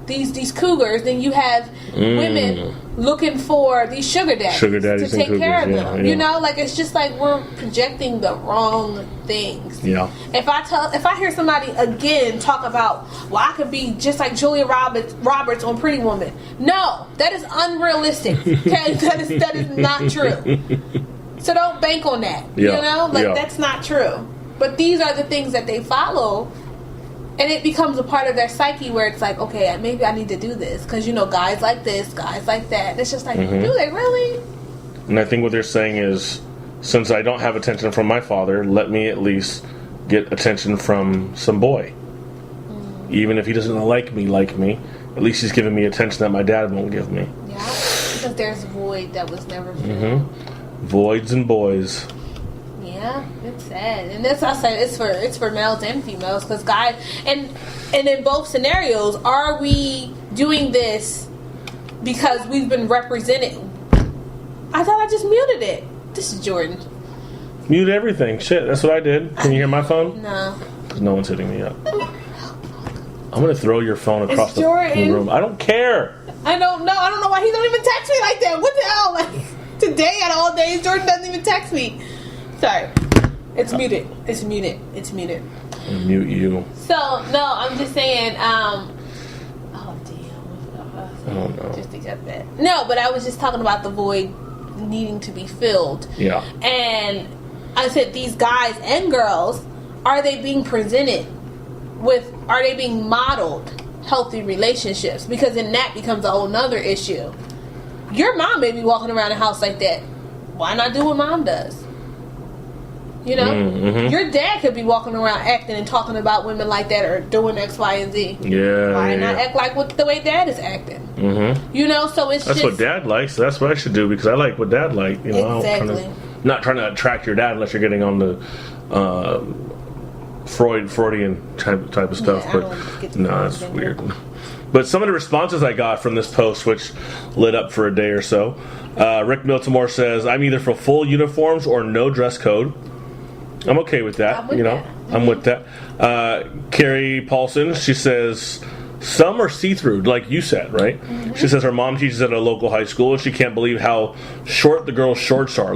these cougars, then you have women looking for these sugar daddies to take care of them. Yeah. You know, like it's just like we're projecting the wrong things. Yeah. If I hear somebody again talk about, well, I could be just like Julia Roberts on Pretty Woman. No, that is unrealistic. Okay, that is not true. So don't bank on that. Yeah. You know, like that's not true. But these are the things that they follow. And it becomes a part of their psyche where it's like, okay, maybe I need to do this. Because, you know, guys like this, guys like that. And it's just like, do they really? And I think what they're saying is, since I don't have attention from my father, let me at least get attention from some boy. Even if he doesn't like me, at least he's giving me attention that my dad won't give me. Yeah, because there's a void that was never filled. Voids and boys. Yeah, it's sad, and that's I said it's for males and females because guys and in both scenarios, are we doing this because we've been represented? I thought I just muted it. This is Jordan. Mute everything. Shit, that's what I did. Can you hear my phone? No. Because no one's hitting me up. I'm gonna throw your phone across the room. I don't care. I don't know. I don't know why he don't even text me like that. What the hell? Like today out of all days, Jordan doesn't even text me. Sorry. It's muted. It's muted. It's muted. I'll mute you. So, no, I'm just saying, oh, damn. I don't know. Just to get that. No, but I was just talking about the void needing to be filled. Yeah. And I said these guys and girls, are they being presented are they being modeled healthy relationships? Because then that becomes a whole nother issue. Your mom may be walking around the house like that. Why not do what mom does? You know, your dad could be walking around acting and talking about women like that or doing X, Y, and Z. Yeah. Why not act like the way dad is acting? You know, so that's what dad likes. So that's what I should do because I like what dad likes. You know, exactly. Not trying to attract your dad unless you're getting on the Freudian type of stuff. But no, it's weird. But some of the responses I got from this post, which lit up for a day or so, Rick Miltimore says, "I'm either for full uniforms or no dress code." I'm okay with that. I'm with that. Carrie Paulson, she says, some are see-through, like you said, right? She says her mom teaches at a local high school and she can't believe how short the girls' shorts are.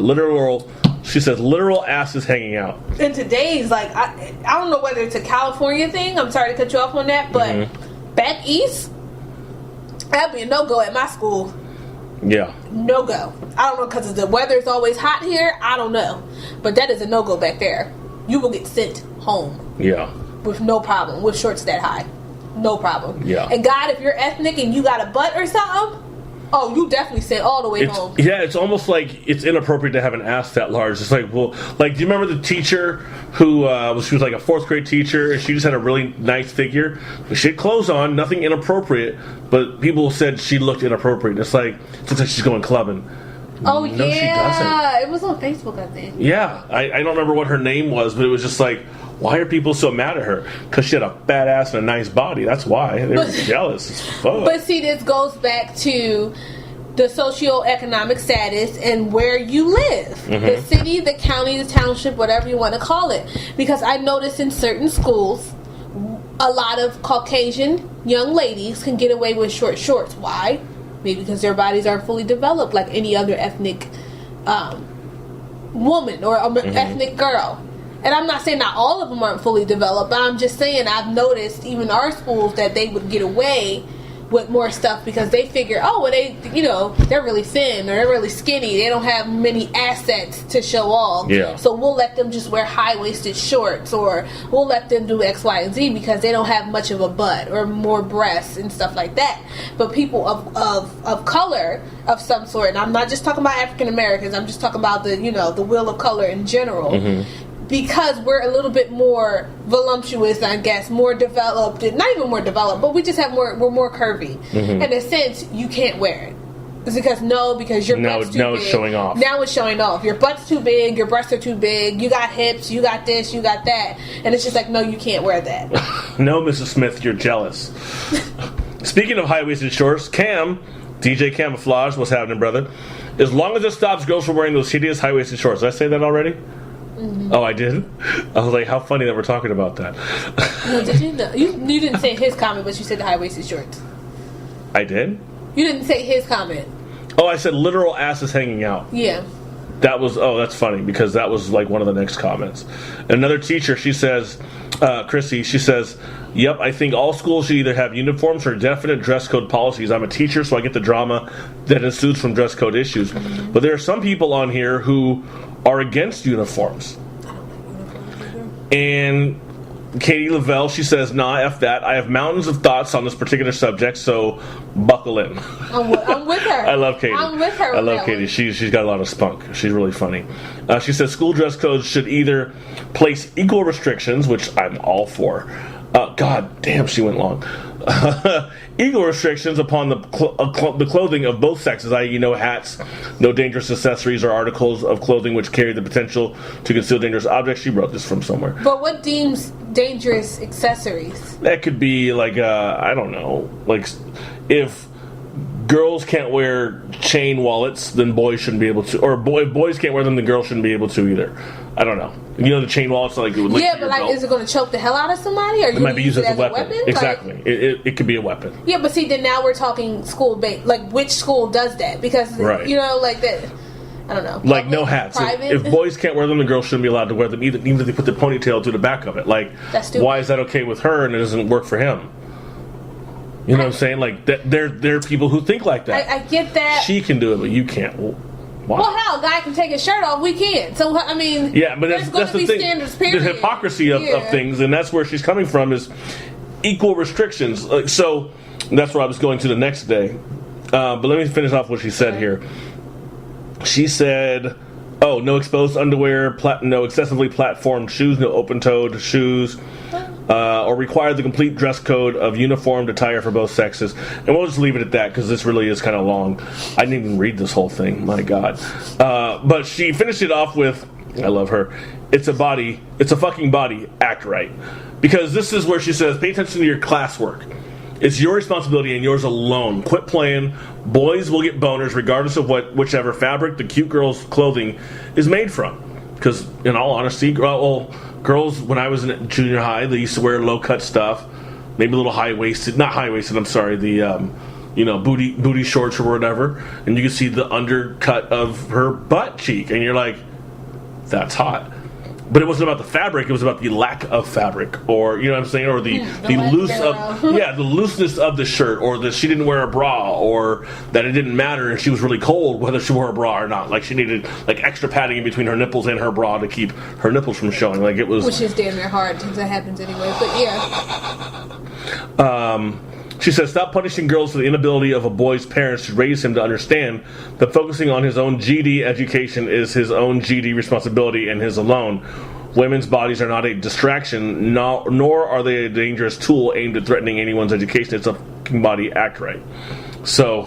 She says literal asses hanging out. And today's, like, I don't know whether it's a California thing. I'm sorry to cut you off on that, but back east, that'd be a no-go at my school. Yeah. No go. I don't know because the weather is always hot here. I don't know. But that is a no go back there. You will get sent home. Yeah. With no problem. With shorts that high. No problem. Yeah. And God, if you're ethnic and you got a butt or something, oh, you definitely sent all the way home. Yeah, it's almost like it's inappropriate to have an ass that large. It's like, well, like, do you remember the teacher who she was like a 4th grade teacher and she just had a really nice figure? She had clothes on, nothing inappropriate, but people said she looked inappropriate. It's like, it looks like she's going clubbing. Oh, no, yeah. she doesn't. It was on Facebook, I think. Yeah. I don't remember what her name was, but it was just like, why are people so mad at her? Because she had a fat ass and a nice body. That's why. They were jealous as fuck. But see, this goes back to the socioeconomic status and where you live. The city, the county, the township, whatever you want to call it. Because I noticed in certain schools, a lot of Caucasian young ladies can get away with short shorts. Why? Maybe because their bodies aren't fully developed like any other ethnic woman or ethnic girl. And I'm not saying not all of them aren't fully developed, but I'm just saying I've noticed even our schools that they would get away with more stuff because they figure, oh, well, they're really thin or they're really skinny. They don't have many assets to show off. Yeah. So we'll let them just wear high-waisted shorts or we'll let them do X, Y, and Z because they don't have much of a butt or more breasts and stuff like that. But people of color of some sort, and I'm not just talking about African Americans, I'm just talking about the will of color in general. Because we're a little bit more voluptuous, I guess, more developed, not even more developed, but we just have we're more curvy. In a sense, you can't wear it. It's because your butt's too big. Now it's showing off. Now it's showing off. Your butt's too big, your breasts are too big, you got hips, you got this, you got that. And it's just like, no, you can't wear that. No, Mrs. Smith, you're jealous. Speaking of high-waisted shorts, DJ Camouflage, what's happening, brother? As long as it stops girls from wearing those hideous high-waisted shorts. Did I say that already? Oh, I did? I was like, how funny that we're talking about that. No, did you know? You didn't say his comment, but you said the high-waisted shorts. I did? You didn't say his comment. Oh, I said literal asses hanging out. Yeah. That was, that's funny, because that was like one of the next comments. Another teacher, she says, Chrissy, she says, yep, I think all schools should either have uniforms or definite dress code policies. I'm a teacher, so I get the drama that ensues from dress code issues. But there are some people on here who are against uniforms. And Katie Lavelle, she says, nah, F that. I have mountains of thoughts on this particular subject, so buckle in. I'm with her. I love Katie. I'm with her. I love Katie. She's got a lot of spunk. She's really funny. She says school dress codes should either place equal restrictions, which I'm all for. God damn, she went long. Equal restrictions upon the clothing of both sexes, i.e. no hats, no dangerous accessories or articles of clothing which carry the potential to conceal dangerous objects. She wrote this from somewhere. But what deems dangerous accessories? That could be like, I don't know, like if girls can't wear chain wallets, then boys shouldn't be able to, or if boys can't wear them, then girls shouldn't be able to either. I don't know. You know the chain wallets, like it would link to your belt. is it going to choke the hell out of somebody? Or it might be used as a weapon. Exactly. Like, it could be a weapon. Yeah, but see, then now we're talking school-based. Like, which school does that? Because, right. You know, like that, I don't know. Like no hats. If boys can't wear them, the girls shouldn't be allowed to wear them, even if they put the ponytail to the back of it. Like, why is that okay with her and it doesn't work for him? You know what I'm saying? Like, there are people who think like that. I get that. She can do it, but you can't. Why? Well, hell, a guy can take his shirt off. We can. So, I mean, yeah, but there's that's the thing. Standards, period. The hypocrisy of things, and that's where she's coming from, is equal restrictions. So that's where I was going to the next day. But let me finish off what she said here. She said, no exposed underwear, no excessively platformed shoes, no open-toed shoes, or require the complete dress code of uniformed attire for both sexes. And we'll just leave it at that, because this really is kind of long. I didn't even read this whole thing, my God. But she finished it off with, I love her, it's a fucking body, act right. Because this is where she says, pay attention to your classwork. It's your responsibility and yours alone. Quit playing. Boys will get boners regardless of whichever fabric the cute girl's clothing is made from. Because, in all honesty, girls, when I was in junior high, they used to wear low-cut stuff, maybe a little high-waisted, not high-waisted, I'm sorry, the, booty shorts or whatever, and you can see the undercut of her butt cheek, and you're like, that's hot. But it wasn't about the fabric, it was about the lack of fabric, or, you know what I'm saying, or the looseness of the shirt, or that she didn't wear a bra, or that it didn't matter and she was really cold whether she wore a bra or not. Like, she needed, like, extra padding in between her nipples and her bra to keep her nipples from showing. Like, it was... Which is damn near hard, because that happens anyway, but yeah. She says, stop punishing girls for the inability of a boy's parents to raise him to understand that focusing on his own GD education is his own GD responsibility and his alone. Women's bodies are not a distraction, nor are they a dangerous tool aimed at threatening anyone's education. It's a fucking body, act right. So,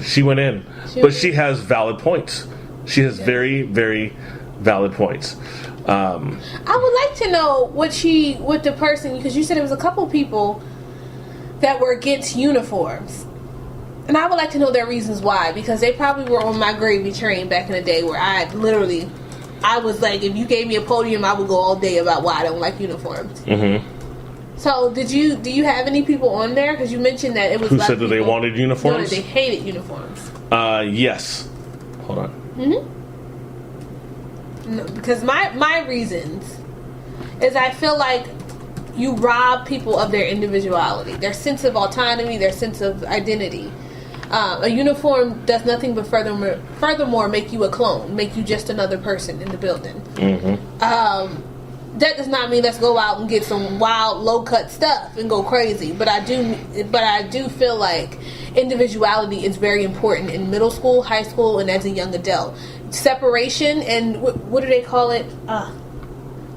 she went in. But she has valid points. She has very, very valid points. I would like to know what the person, because you said it was a couple people that were against uniforms, and I would like to know their reasons why, because they probably were on my gravy train back in the day where I was like, if you gave me a podium, I would go all day about why I don't like uniforms. Mm-hmm. So do you have any people on there? Because you mentioned that it was who said that they wanted uniforms? No, that they hated uniforms. Yes. Hold on. Mm-hmm. No, because my reasons is I feel like you rob people of their individuality, their sense of autonomy, their sense of identity. A uniform does nothing but furthermore make you a clone, make you just another person in the building. Mm-hmm. That does not mean let's go out and get some wild low cut stuff and go crazy. But I do feel like individuality is very important in middle school, high school, and as a young adult. Separation and what do they call it?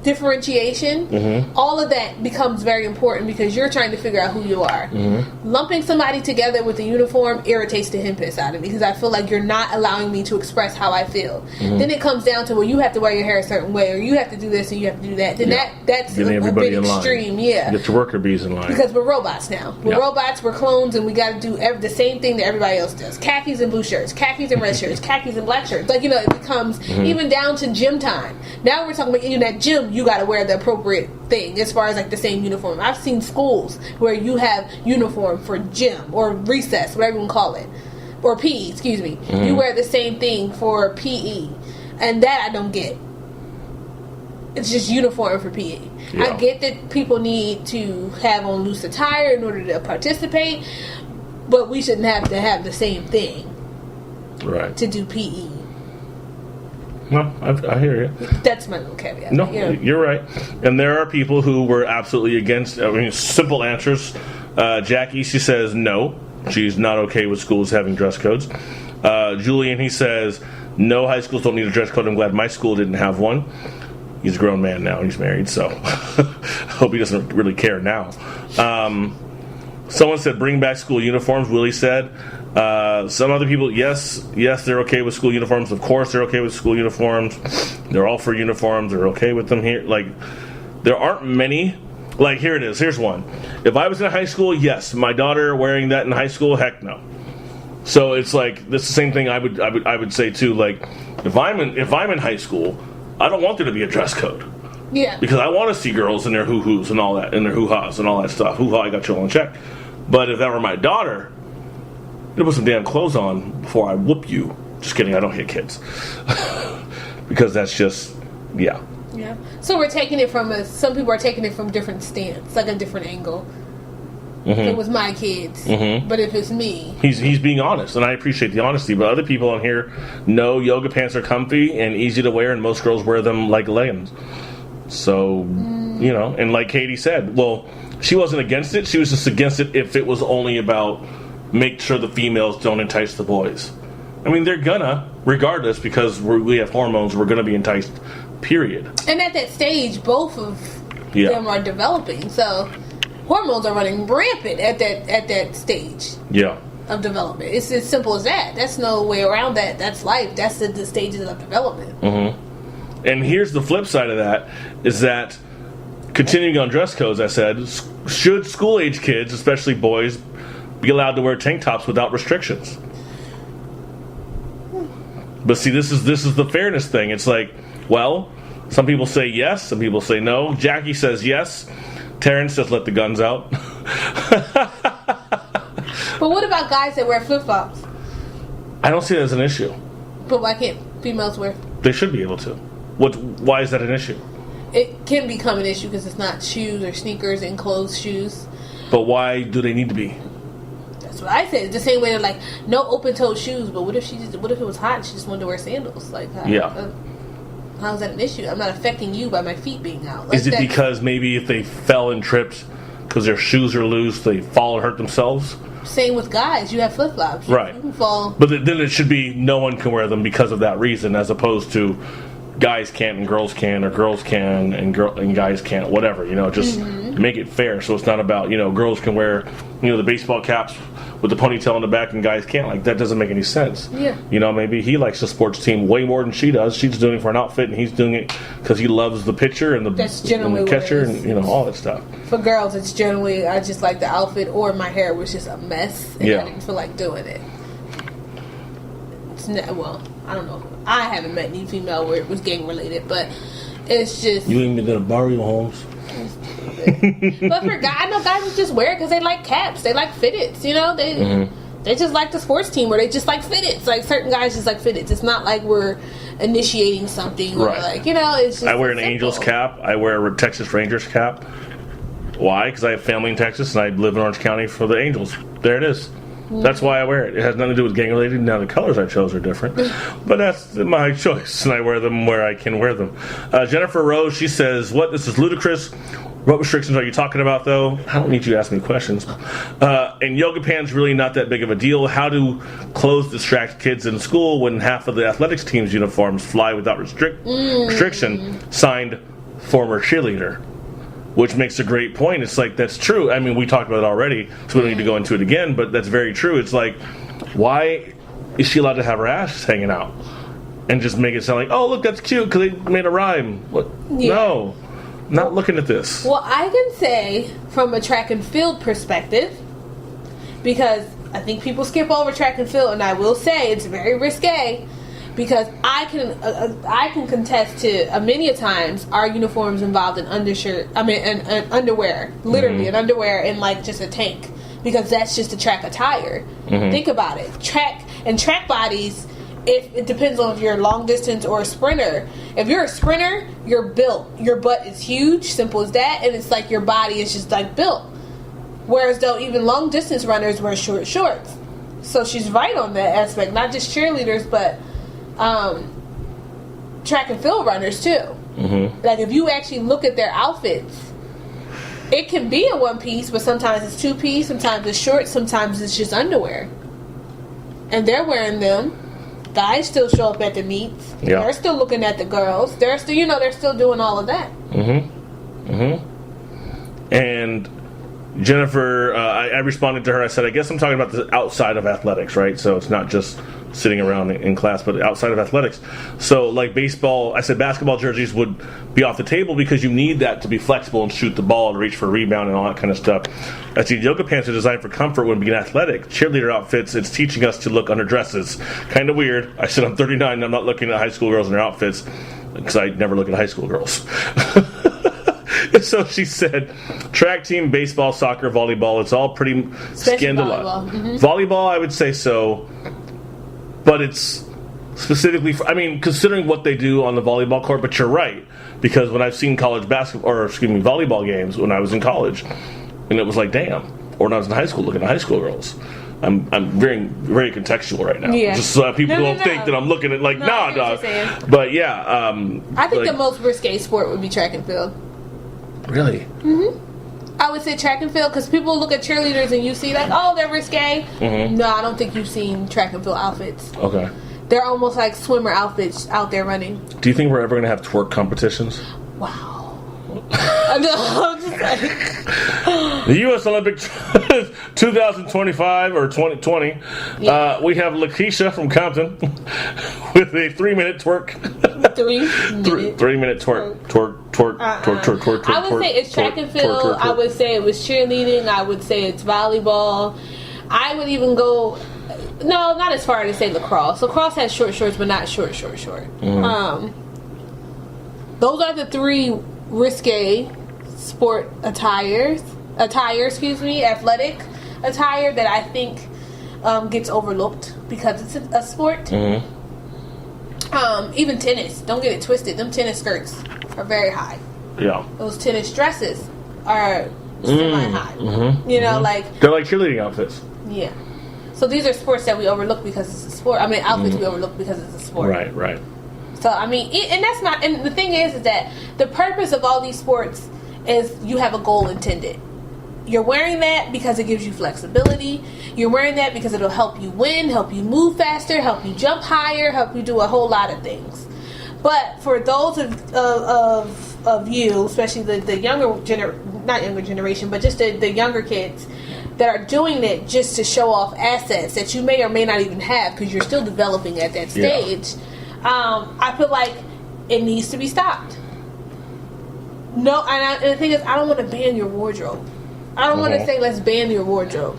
Differentiation. Mm-hmm. All of that becomes very important because you're trying to figure out who you are. Mm-hmm. Lumping somebody together with a uniform irritates the hen piss out of me because I feel like you're not allowing me to express how I feel. Mm-hmm. Then it comes down to, well, you have to wear your hair a certain way, or you have to do this and you have to do that. Then that's a bit extreme. Yeah, get your worker bees in line. Because we're robots now. We're robots. We're clones, and we got to do the same thing that everybody else does. Khakis and blue shirts, khakis and red shirts, khakis and black shirts. Like, it becomes even down to gym time. Now we're talking about in that gym. gym, you got to wear the appropriate thing as far as like the same uniform. I've seen schools where you have uniform for gym or recess, whatever you can call it, or PE. Excuse me. Mm-hmm. You wear the same thing for PE, and that I don't get. It's just uniform for PE. Yeah. I get that people need to have on loose attire in order to participate, but we shouldn't have to have the same thing, right? To do PE. No, I hear you. That's my little caveat. No, you're right. And there are people who were absolutely against. I mean, simple answers. Jackie, she says no. She's not okay with schools having dress codes. Julian, he says no. High schools don't need a dress code. I'm glad my school didn't have one. He's a grown man now. He's married, so hope he doesn't really care now. Someone said bring back school uniforms. Willie said. Some other people, yes, they're okay with school uniforms. Of course, they're okay with school uniforms. They're all for uniforms. They're okay with them here. Like, there aren't many. Like, here it is. Here's one. If I was in high school, yes. My daughter wearing that in high school, heck no. So it's like that's the same thing. I would say too. Like, if I'm in high school, I don't want there to be a dress code. Yeah. Because I want to see girls in their hoo-hoos and all that, in their hoo-has and all that stuff. Hoo-ha, I got you all in check. But if that were my daughter, I'd put some damn clothes on before I whoop you. Just kidding, I don't hit kids. Because that's just, yeah. Yeah. So we're taking it from some people are taking it from different stance, like a different angle. Mm-hmm. If it was my kids, mm-hmm. But if it's me, he's being honest, and I appreciate the honesty. But other people on here know yoga pants are comfy and easy to wear, and most girls wear them like leggings. So you know, and like Katie said, well, she wasn't against it. She was just against it if it was only about make sure the females don't entice the boys. I mean, they're gonna, regardless, because we have hormones. We're gonna be enticed. Period. And at that stage, both of them are developing, so. Hormones are running rampant at that stage of development. It's as simple as that. That's no way around that. That's life. That's the stages of development. Mm-hmm. And here's the flip side of that, is that continuing on dress codes, I said, should school-age kids, especially boys, be allowed to wear tank tops without restrictions? But see, this is the fairness thing. It's like, well, some people say yes, some people say no. Jackie says yes. Terrence says let the guns out. But what about guys that wear flip-flops? I don't see that as an issue. But why can't females wear? They should be able to. Why is that an issue? It can become an issue because it's not shoes or sneakers, enclosed shoes. But why do they need to be? That's what I said. It's the same way they're like, no open-toed shoes, but what if it was hot and she just wanted to wear sandals? Like, how is that an issue? I'm not affecting you by my feet being out. Like, is it because maybe if they fell and tripped because their shoes are loose, they fall and hurt themselves? Same with guys. You have flip-flops. Right. You can fall. But then it should be no one can wear them because of that reason, as opposed to guys can't and girls can, or girls can and guys can't, whatever. You know, just make it fair. So it's not about, girls can wear, the baseball caps with the ponytail in the back and guys can't. Like, that doesn't make any sense. Yeah. Maybe he likes the sports team way more than she does. She's doing it for an outfit, and he's doing it because he loves the pitcher and the catcher and all that stuff. For girls, it's generally, I just like the outfit, or my hair was just a mess and I didn't feel like doing it. It's well, I don't know. I haven't met any female where it was gang related, but it's just... You ain't been to Barrio Homes? But for guys, I know guys who just wear it because they like caps, they like fitteds, they just like the sports team, or they just like fitteds. Like, certain guys just like fitteds. It's not like we're initiating something, or like, it's just... I wear an Angels cap. I wear a Texas Rangers cap. Why? Because I have family in Texas and I live in Orange County for the Angels. There it is. That's why I wear it. It has nothing to do with gang related. Now the colors I chose are different, but that's my choice, and I wear them where I can wear them. Jennifer Rose, she says, "What? This is ludicrous. What restrictions are you talking about, though? I don't need you to ask me questions. And yoga pants really not that big of a deal. How do clothes distract kids in school when half of the athletics team's uniforms fly without restriction?" Signed, former cheerleader. Which makes a great point. It's like, that's true. I mean, we talked about it already, so we don't need to go into it again, but that's very true. It's like, why is she allowed to have her ass hanging out? And just make it sound like, oh, look, that's cute, because they made a rhyme. What? Yeah. No. Not looking at this. Well, I can say, from a track and field perspective, because I think people skip over track and field, and I will say it's very risque, because I can contest to many a times our uniforms involved in an underwear, literally an underwear and like just a tank, because that's just a track attire. Think about it, track bodies. If it depends on if you're a long distance or a sprinter. If you're a sprinter, you're built. Your butt is huge, simple as that, and it's like your body is just like built. Whereas though even long distance runners wear short shorts. So she's right on that aspect. Not just cheerleaders, but track and field runners too. Like if you actually look at their outfits, it can be a one piece, but sometimes it's two piece, sometimes it's short, sometimes it's just underwear. And they're wearing them. Guys still show up at the meets. Yeah. They're still looking at the girls. They're still, they're still doing all of that. And Jennifer, I responded to her. I said, I guess I'm talking about the outside of athletics, right? So it's not just sitting around in class, but outside of athletics. So like baseball, I said basketball jerseys would be off the table because you need that to be flexible and shoot the ball and reach for a rebound and all that kind of stuff. I said yoga pants are designed for comfort when being athletic. Cheerleader outfits, it's teaching us to look under dresses. Kind of weird. I said I'm 39 and I'm not looking at high school girls in their outfits because I never look at high school girls. So she said, track team, baseball, soccer, volleyball, it's all pretty skinned alike. Volleyball, I would say so. But it's specifically for, considering what they do on the volleyball court, but you're right. Because when I've seen volleyball games when I was in college, and it was like, damn. Or when I was in high school looking at high school girls. I'm very, very contextual right now. Yeah. Just so people don't think that I'm looking at nah, dog. But yeah. I think the most risque sport would be track and field. Really? I would say track and field, because people look at cheerleaders and you see like, oh, they're risque. No, I don't think you've seen track and field outfits. Okay. They're almost like swimmer outfits out there running. Do you think we're ever going to have twerk competitions? Wow. No, I'm just like... The U.S. Olympic 2025 or 2020, we have Lakeisha from Compton with a 3-minute twerk. 3-minute twerk. I would say it's track and field. I would say it was cheerleading. I would say it's volleyball. I would even go... No, not as far as to say lacrosse. Lacrosse has short shorts, but not short. Those are the 3 risque sport athletic attire that I think gets overlooked because it's a sport. Even tennis, don't get it twisted. Them tennis skirts are very high. Yeah. Those tennis dresses are semi-high. Like... They're like cheerleading outfits. Yeah. So these are sports that we overlook because it's a sport. Outfits we overlook because it's a sport. Right. So, and that's not... And the thing is that the purpose of all these sports is you have a goal intended. You're wearing that because it gives you flexibility. You're wearing that because it'll help you win, help you move faster, help you jump higher, help you do a whole lot of things. But for those of you, especially the not younger generation, but just the younger kids that are doing it just to show off assets that you may or may not even have because you're still developing at that stage, I feel like it needs to be stopped. No, and the thing is, I don't want to ban your wardrobe. I don't want to say let's ban your wardrobe.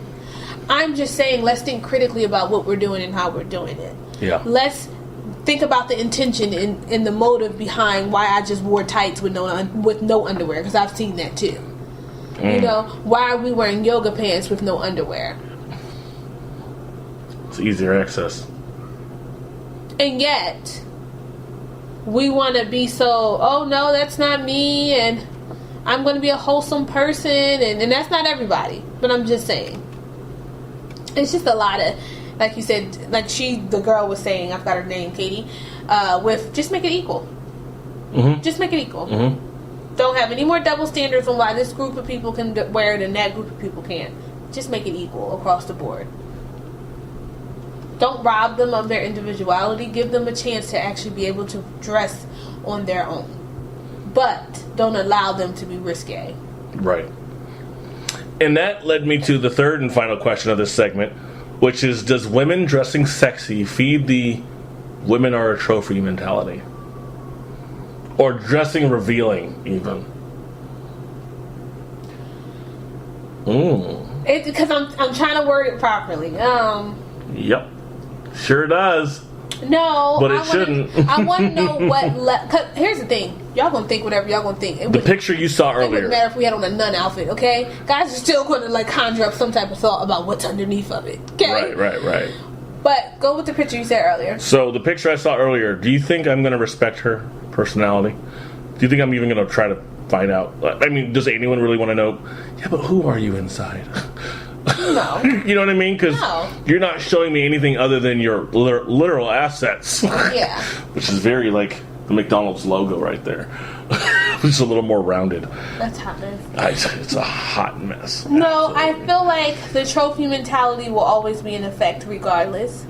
I'm just saying let's think critically about what we're doing and how we're doing it. Yeah. Let's think about the intention and the motive behind why I just wore tights with no underwear, because I've seen that too. Why are we wearing yoga pants with no underwear? It's easier access. And yet, we want to be so, oh no, that's not me, and I'm going to be a wholesome person, and that's not everybody. But I'm just saying. It's just a lot of, like you said, like the girl was saying, I've got her name, Katie, with just make it equal. Just make it equal. Don't have any more double standards on why this group of people can wear it and that group of people can't. Just make it equal across the board. Don't rob them of their individuality. Give them a chance to actually be able to dress on their own. But don't allow them to be risque. Right. And that led me to the third and final question of this segment, which is, does women dressing sexy feed the women are a trophy mentality? Or dressing revealing, even? Because I'm trying to word it properly. Yep. Sure does. No, but it shouldn't. I want to know what. Cause here's the thing: y'all gonna think whatever y'all gonna think. The picture you saw It earlier. wouldn't matter if we had on a nun outfit, okay? Guys are still going to like conjure up some type of thought about what's underneath of it. Okay, Right. But go with the picture you said earlier. So the picture I saw earlier. Do you think I'm going to respect her personality? Do you think I'm even going to try to find out? I mean, does anyone really want to know? Yeah, but who are you inside? No. You know what I mean? Because you're not showing me anything other than your literal assets. Yeah. Which is very like the McDonald's logo right there. It's a little more rounded. That's hot mess. It's a hot mess. No, Absolutely. I feel like the trophy mentality will always be in effect regardless.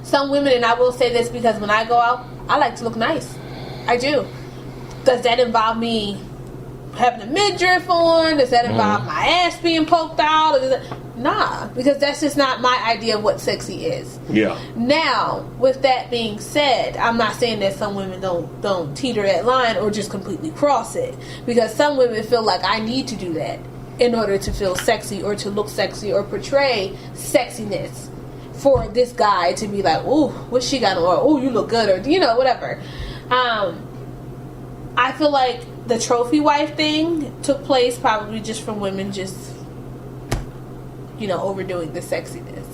Some women, and I will say this because when I go out, I like to look nice. I do. Does that involve me having a midriff on? Does that involve my ass being poked out? Or nah, because that's just not my idea of what sexy is. Yeah. Now, with that being said, I'm not saying that some women don't teeter that line or just completely cross it, because some women feel like I need to do that in order to feel sexy or to look sexy or portray sexiness for this guy to be like, ooh, what she got on? Or, ooh, you look good, or whatever. I feel like the trophy wife thing took place probably just from women just overdoing the sexiness.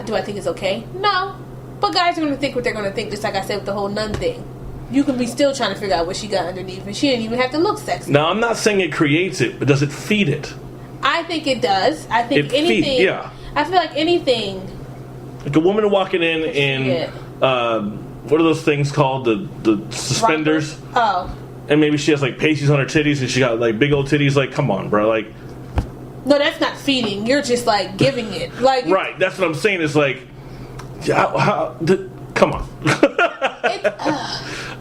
Do I think it's okay? No. But guys are going to think what they're going to think, just like I said with the whole nun thing. You can be still trying to figure out what she got underneath, and she didn't even have to look sexy. Now, I'm not saying it creates it, but does it feed it? I think it does. I think anything... yeah. I feel like anything... Like a woman walking in what are those things called? The suspenders? Rockers? Oh. And maybe she has like pasties on her titties and she got like big old titties. Like, come on, bro. Like... No, that's not feeding. You're just like giving it. Like right. That's what I'm saying. It's like... come on.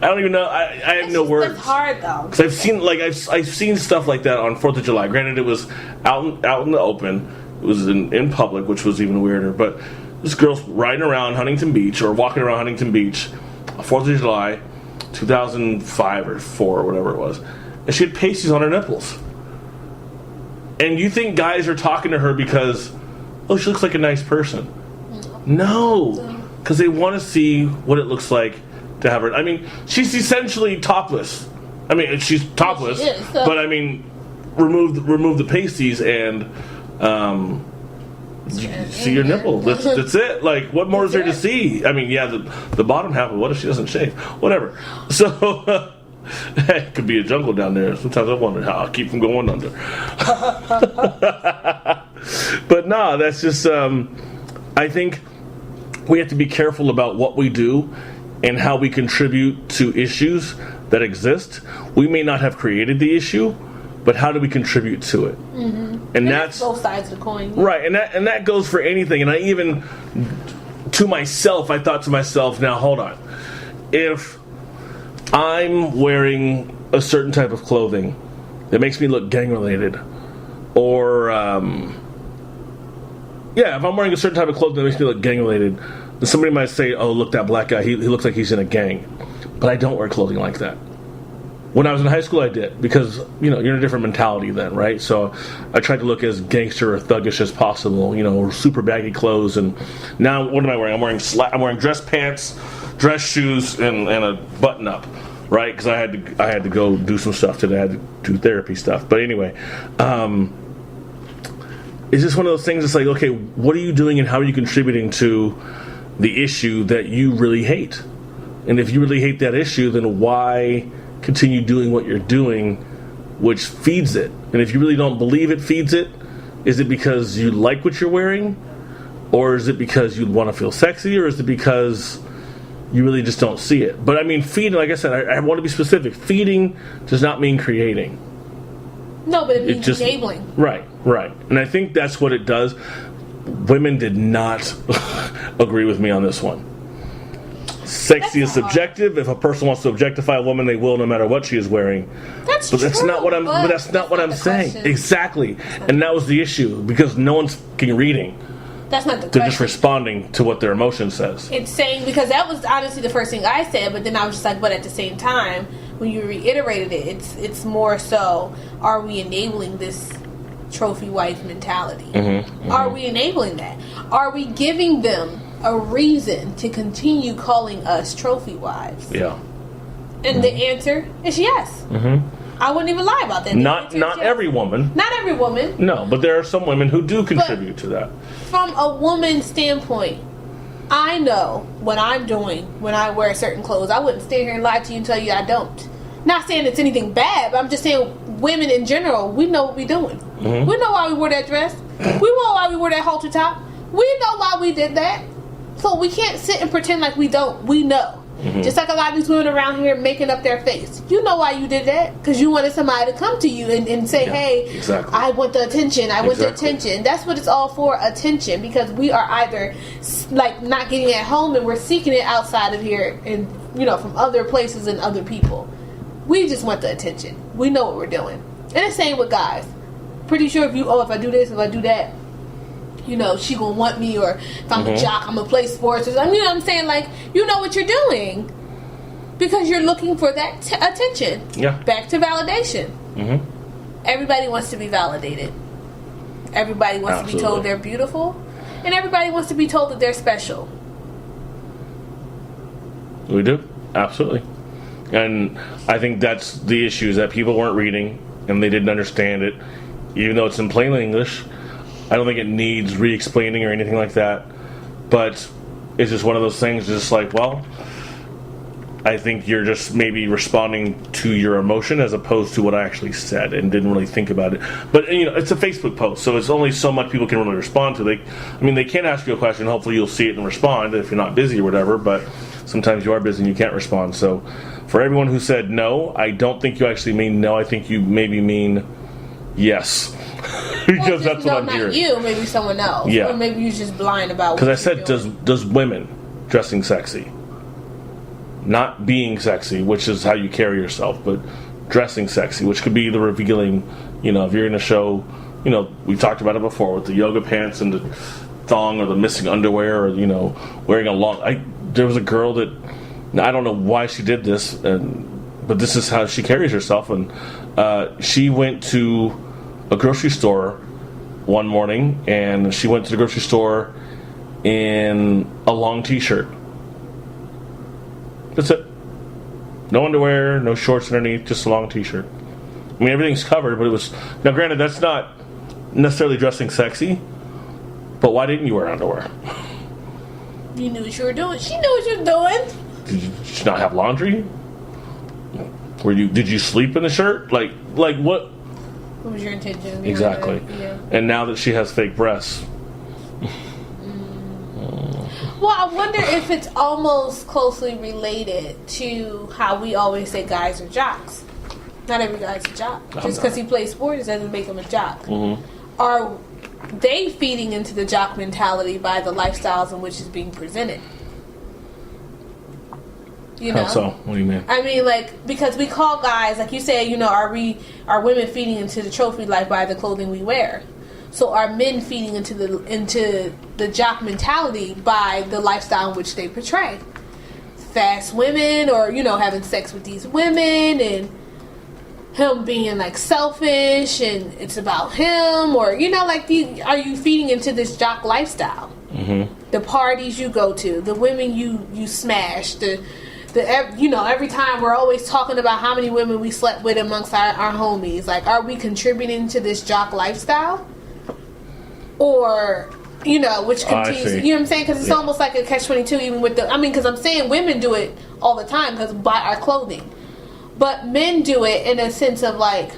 I don't even know. I have no words. It's hard though. Because I've seen stuff like that on 4th of July. Granted, it was out in the open. It was in public, which was even weirder. But this girl's riding around Huntington Beach or walking around Huntington Beach, 4th of July, 2005 or 4 or whatever it was, and she had pasties on her nipples. And you think guys are talking to her because, oh, she looks like a nice person? No, because they want to see what it looks like to have her. I mean, she's essentially topless. I mean, she's topless, she is, so. But I mean, remove the pasties and you see your nipple. That's it. Like, what more is there to see? I mean, yeah, the bottom half. But what if she doesn't shave? Whatever. So it could be a jungle down there. Sometimes I wonder how I keep from going under. But no, that's just. I think we have to be careful about what we do and how we contribute to issues that exist. We may not have created the issue, but how do we contribute to it? And that's both sides of the coin. Right, and that goes for anything. And I even, to myself, I thought to myself, now hold on. If I'm wearing a certain type of clothing that makes me look gang-related, or, if I'm wearing a certain type of clothing that makes me look gang-related, then somebody might say, oh, look, that black guy, he looks like he's in a gang. But I don't wear clothing like that. When I was in high school, I did, because, you're in a different mentality then, right? So I tried to look as gangster or thuggish as possible, super baggy clothes. And now, what am I wearing? I'm wearing dress pants, dress shoes, and a button-up, right? Because I had to go do some stuff today. I had to do therapy stuff. But anyway, it's just one of those things. It's like, okay, what are you doing and how are you contributing to the issue that you really hate? And if you really hate that issue, then why continue doing what you're doing, which feeds it? And if you really don't believe it feeds it, is it because you like what you're wearing? Or is it because you want to feel sexy? Or is it because you really just don't see it? But I mean, feeding, like I said, I want to be specific. Feeding does not mean creating. No, but it means just enabling. Right. And I think that's what it does. Women did not agree with me on this one. Sexy is subjective. If a person wants to objectify a woman, they will, no matter what she is wearing. That's but that's true, not what I'm. But that's not what I'm saying. Question. Exactly, and that was the issue, because no one's fucking reading. That's not the They're question. just responding to what their emotion says. It's saying, because that was honestly the first thing I said, but then I was just like, but at the same time, when you reiterated it, it's more so, are we enabling this trophy wife mentality? Are we enabling that? Are we giving them a reason to continue calling us trophy wives? Yeah. And the answer is yes. I wouldn't even lie about that. Not every woman. Not every woman. No, but there are some women who do contribute to that. From a woman's standpoint, I know what I'm doing when I wear certain clothes. I wouldn't stand here and lie to you and tell you I don't. Not saying it's anything bad, but I'm just saying women in general, we know what we're doing. We know why we wore that dress. We know why we wore that halter top. We know why we did that. So we can't sit and pretend like we don't. We know. Just like a lot of these women around here making up their face. You know why you did that? Because you wanted somebody to come to you and say, hey, exactly. I want the attention. I want the attention. That's what it's all for, attention. Because we are either like not getting it at home and we're seeking it outside of here and, you know, from other places and other people. We just want the attention. We know what we're doing. And the same with guys. Pretty sure if I do this, if I do that, you know, she gonna want me, or if I'm a jock, I'm gonna play sports. Or something. You know what I'm saying? Like, you know what you're doing because you're looking for that attention. Yeah. Back to validation. Everybody wants to be validated. Everybody wants to be told they're beautiful, and everybody wants to be told that they're special. We do, absolutely, and I think that's the issue: is that people weren't reading and they didn't understand it, even though it's in plain English. I don't think it needs re-explaining or anything like that, but it's just one of those things, just like, well, I think you're just maybe responding to your emotion as opposed to what I actually said and didn't really think about it. But, you know, it's a Facebook post, so it's only so much people can really respond to. They can ask you a question, hopefully you'll see it and respond if you're not busy or whatever, but sometimes you are busy and you can't respond. So for everyone who said no, I don't think you actually mean no, I think you maybe mean yes. Because that's what I'm hearing. Not you, maybe someone else. Yeah. Or maybe you're just blind about what because I said, doing. does women dressing sexy, not being sexy, which is how you carry yourself, but dressing sexy, which could be the revealing, you know, if you're in a show, you know, we talked about it before with the yoga pants and the thong or the missing underwear, or, you know, wearing a long. There was a girl that, I don't know why she did this, but this is how she carries herself, and she went to a grocery store one morning, and she went to the grocery store in a long t-shirt. That's it. No underwear, no shorts underneath, just a long t-shirt. I mean, everything's covered, but it was... Now, granted, that's not necessarily dressing sexy, but why didn't you wear underwear? You knew what you were doing. She knew what you were doing. Did you not have laundry? Did you sleep in the shirt? Like what... What was your intention? Exactly. Yeah. And now that she has fake breasts. Well, I wonder if it's almost closely related to how we always say guys are jocks. Not every guy's a jock. Just because he plays sports doesn't make him a jock. Are they feeding into the jock mentality by the lifestyles in which it's being presented? You know? How so? What do you mean? I mean, like, because we call guys, like you said, you know, are women feeding into the trophy life by the clothing we wear? So are men feeding into the jock mentality by the lifestyle in which they portray? Fast women, or, you know, having sex with these women, and him being like selfish and it's about him, or, you know, like, are you feeding into this jock lifestyle? The parties you go to, the women you smash, you know, every time we're always talking about how many women we slept with amongst our homies. Like, are we contributing to this jock lifestyle? Or, you know, which continues, you know what I'm saying? Because it's almost like a catch-22 even with because I'm saying women do it all the time because by our clothing. But men do it in a sense of, like,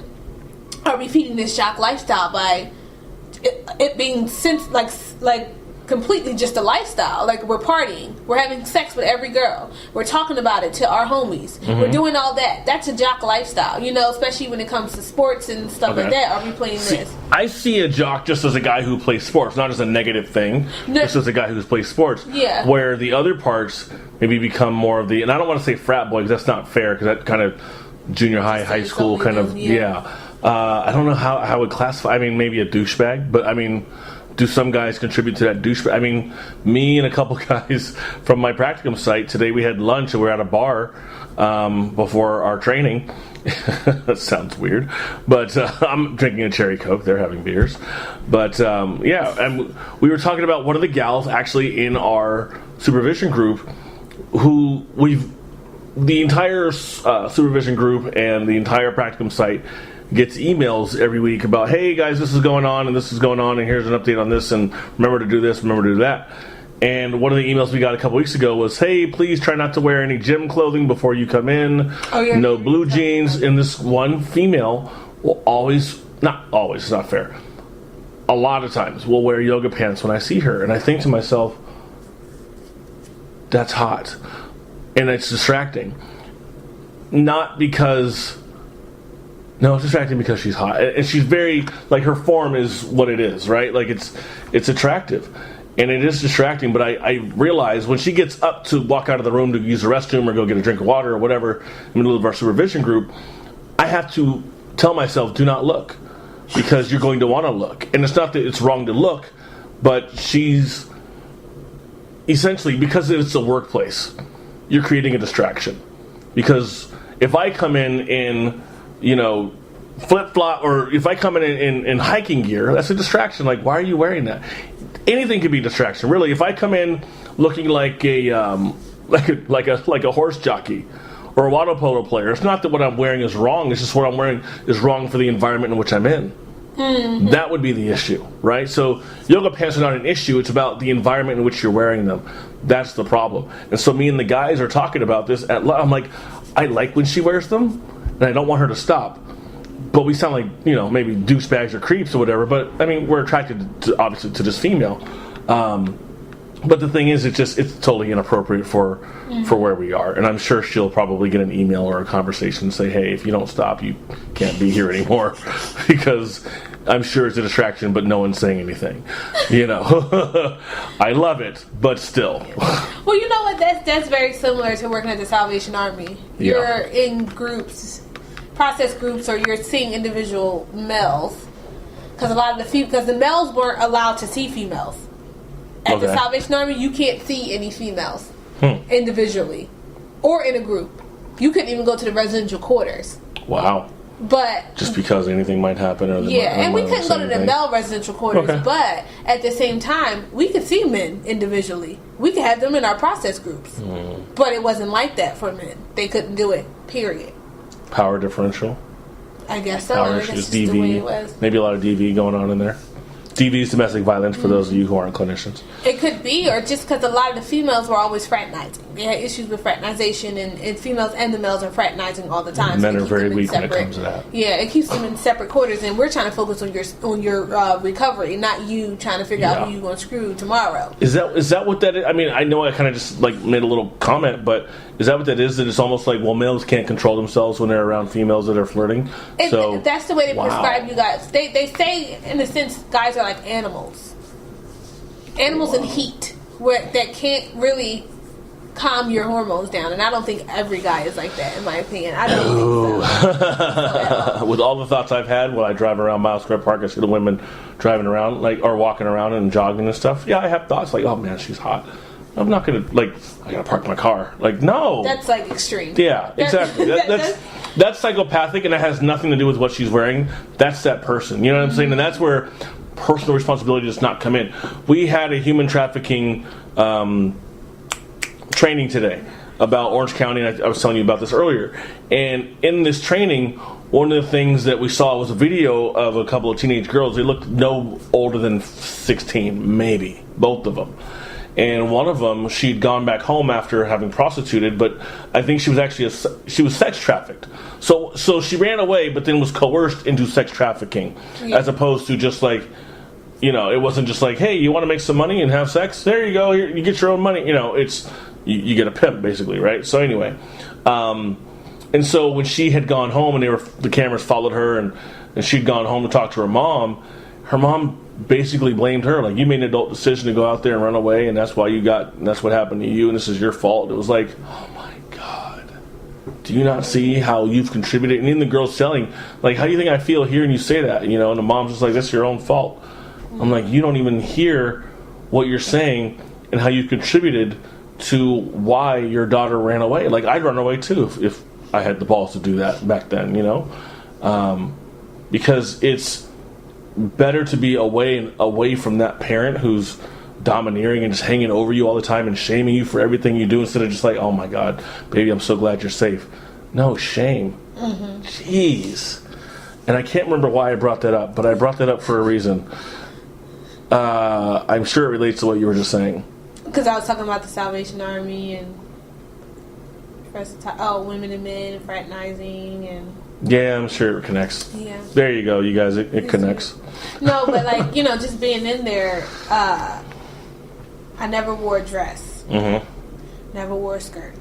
are we feeding this jock lifestyle by it being like completely just a lifestyle? Like, we're partying, we're having sex with every girl, we're talking about it to our homies, we're doing all that. That's a jock lifestyle, you know, especially when it comes to sports and stuff like that. Are we playing this? I see a jock just as a guy who plays sports, not as a negative thing, just as a guy who plays sports. Yeah. Where the other parts maybe become more of the, and I don't want to say frat boy because that's not fair, because that kind of junior high, high school kind of, I don't know how I would classify. I mean, maybe a douchebag, but I mean, do some guys contribute to that douche? I mean, me and a couple guys from my practicum site, today we had lunch and we were at a bar before our training. That sounds weird. But I'm drinking a cherry Coke. They're having beers. But, yeah, and we were talking about one of the gals actually in our supervision group who the entire supervision group and the entire practicum site gets emails every week about, hey guys, this is going on and this is going on and here's an update on this and remember to do this, remember to do that. And one of the emails we got a couple weeks ago was, hey, please try not to wear any gym clothing before you come in. Oh, yeah. No blue jeans. And this one female will always, not always, it's not fair, a lot of times will wear yoga pants when I see her. And I think to myself, that's hot. And it's distracting. Not because... No, it's distracting because she's hot. And she's very, like, her form is what it is, right? Like, it's attractive. And it is distracting, but I realize when she gets up to walk out of the room to use the restroom or go get a drink of water or whatever in the middle of our supervision group, I have to tell myself, do not look. Because you're going to want to look. And it's not that it's wrong to look, but she's essentially, because it's a workplace, you're creating a distraction. Because if I come in flip-flop, or if I come in hiking gear, that's a distraction. Like, why are you wearing that? Anything could be a distraction, really. If I come in looking like a horse jockey or a water polo player, it's not that what I'm wearing is wrong. It's just what I'm wearing is wrong for the environment in which I'm in. Mm-hmm. That would be the issue, right? So yoga pants are not an issue. It's about the environment in which you're wearing them. That's the problem. And so me and the guys are talking about this. I'm like, I like when she wears them, and I don't want her to stop. But we sound like, maybe douchebags or creeps or whatever. But, I mean, we're attracted, to, obviously, to this female. But the thing is, it's totally inappropriate for where we are. And I'm sure she'll probably get an email or a conversation and say, hey, if you don't stop, you can't be here anymore. Because I'm sure it's a distraction, but no one's saying anything. I love it, but still. Well, you know what? That's very similar to working at the Salvation Army. Yeah. You're in groups, process groups, or you're seeing individual males. Because the males weren't allowed to see females. At the Salvation Army, you can't see any females individually or in a group. You couldn't even go to the residential quarters. Wow. But just because anything might happen. Or and we couldn't go to the male residential quarters. Okay. But at the same time, we could see men individually. We could have them in our process groups. But it wasn't like that for men. They couldn't do it, period. Power differential? I guess so. Power, just DV. The way it was. Maybe a lot of DV going on in there. DV is domestic violence for those of you who aren't clinicians. It could be, or just because a lot of the females were always fraternizing. They had issues with fraternization, and females and the males are fraternizing all the time. Men are very weak when it comes to that. Yeah, it keeps them in separate quarters, and we're trying to focus on your recovery, not you trying to figure out who you're going to screw tomorrow. Is that what that is? I mean, I know I kind of just made a little comment, but is that what that is? That it's almost like, well, males can't control themselves when they're around females that are flirting? So that's the way they prescribe you guys. They say, in a sense, guys are like animals. Animals in heat, that can't really calm your hormones down. And I don't think every guy is like that, in my opinion. I don't think so. With all the thoughts I've had when I drive around Miles Square Park, I see the women driving around, or walking around and jogging and stuff. Yeah, I have thoughts like, oh man, she's hot. I'm not gonna I gotta park my car. No. That's extreme. Yeah, exactly. That's psychopathic, and that has nothing to do with what she's wearing. That's that person. You know what I'm saying? And that's where personal responsibility does not come in. We had a human trafficking training today about Orange County, and I was telling you about this earlier. And in this training, one of the things that we saw was a video of a couple of teenage girls. They looked no older than 16, maybe, both of them. And one of them, she'd gone back home after having prostituted, but I think she was actually she was sex trafficked. So she ran away, but then was coerced into sex trafficking, as opposed to just it wasn't just like, hey, you want to make some money and have sex? There you go, you get your own money. It's you get a pimp basically, right? So anyway, and so when she had gone home and the cameras followed her, and she'd gone home to talk to her mom basically blamed her, like, you made an adult decision to go out there and run away, and that's what happened to you, and this is your fault. It was like, oh my god, do you not see how you've contributed? And even the girl's telling, like, how do you think I feel hearing you say that? And the mom's just like, that's your own fault. I'm like, you don't even hear what you're saying and how you contributed to why your daughter ran away. Like, I'd run away too if I had the balls to do that back then, you know? Because it's better to be away from that parent who's domineering and just hanging over you all the time and shaming you for everything you do, instead of just like, oh my God, baby, I'm so glad you're safe. No, shame. Jeez. And I can't remember why I brought that up, but I brought that up for a reason. I'm sure it relates to what you were just saying. Because I was talking about the Salvation Army and women and men fraternizing and... Yeah, I'm sure it connects. Yeah. There you go, you guys. It connects. No, but like, you know, just being in there, I never wore a dress. Never wore a skirt.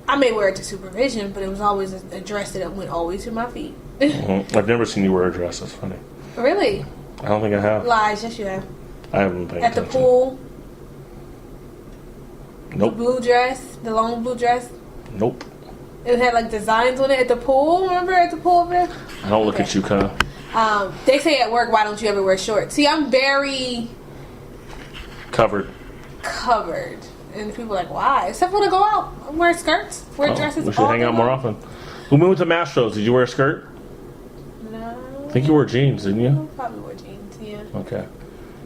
I may wear it to supervision, but it was always a dress that went always to my feet. I've never seen you wear a dress. That's funny. Really? I don't think I have. Lies, yes you have. I haven't paid attention. At the pool? Nope. The blue dress? The long blue dress? Nope. It had like designs on it at the pool. Remember at the pool over there? I don't look at you, Kyle. They say at work, why don't you ever wear shorts? See, I'm very... Covered. And people are like, why? Except when I go out, wear skirts, wear dresses. We should hang out more often. When we went to Mastro's, did you wear a skirt? No. I think you wore jeans, didn't you? I probably wore jeans, yeah. Okay.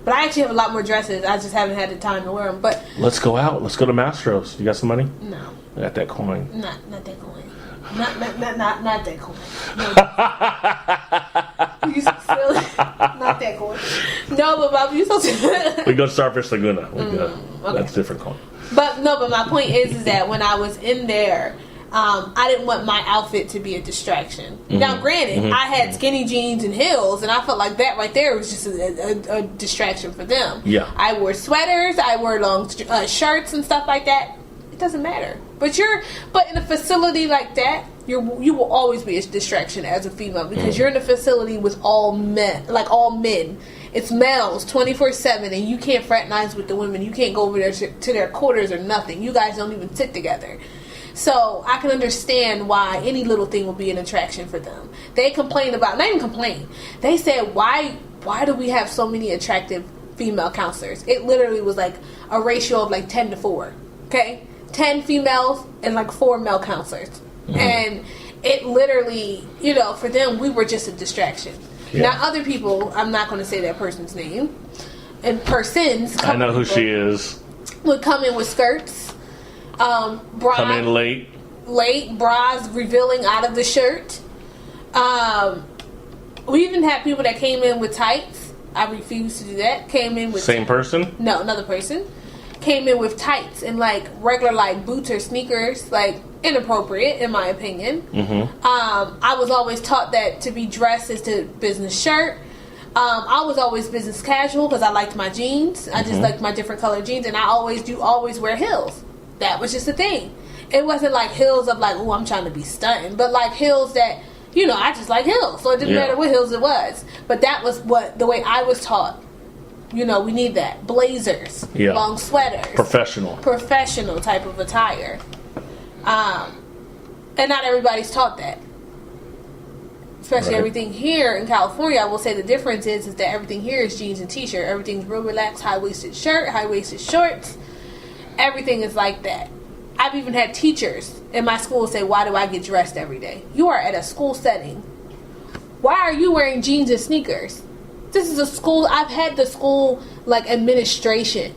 But I actually have a lot more dresses. I just haven't had the time to wear them. But let's go out. Let's go to Mastro's. You got some money? No. I got that coin. Not that coin. Not that coin. No. You silly. Not that coin. No, but Bob, you so we go to Starfish Laguna. We go. Okay. That's different coin. But my point is that when I was in there, I didn't want my outfit to be a distraction. Now, granted, I had skinny jeans and heels, and I felt like that right there was just a distraction for them. Yeah. I wore sweaters, I wore long shirts and stuff like that. It doesn't matter. But in a facility like that, you will always be a distraction as a female, because you're in a facility with all men, like all men. It's males 24/7, and you can't fraternize with the women. You can't go over there to their quarters or nothing. You guys don't even sit together. So I can understand why any little thing will be an attraction for them. They complain about, not even complain. They said, why do we have so many attractive female counselors? It literally was like a ratio of like 10 to 4. Okay, 10 females and like 4 male counselors, and it literally, you know, for them we were just a distraction. Yeah. Now, other people, I'm not going to say that person's name, and persons. I know who she is. Would come in with skirts, bras. Come in late, bras revealing out of the shirt. We even had people that came in with tights. I refuse to do that. Came in with same person? No, another person. Came in with tights and like regular like boots or sneakers, like inappropriate in my opinion. I was always taught that to be dressed is to business shirt. I was always business casual because I liked my jeans. I just liked my different colored jeans, and I always wear heels. That was just the thing. It wasn't like heels of like, oh, I'm trying to be stunting, but like heels that, you know, I just like heels, so it didn't matter what heels it was. But that was the way I was taught. You know, we need that. Blazers, long sweaters. Professional type of attire. And not everybody's taught that. Especially everything here in California, I will say the difference is that everything here is jeans and t-shirt. Everything's real relaxed, high-waisted shirt, high-waisted shorts. Everything is like that. I've even had teachers in my school say, why do I get dressed every day? You are at a school setting. Why are you wearing jeans and sneakers? This is a school. I've had the school like administration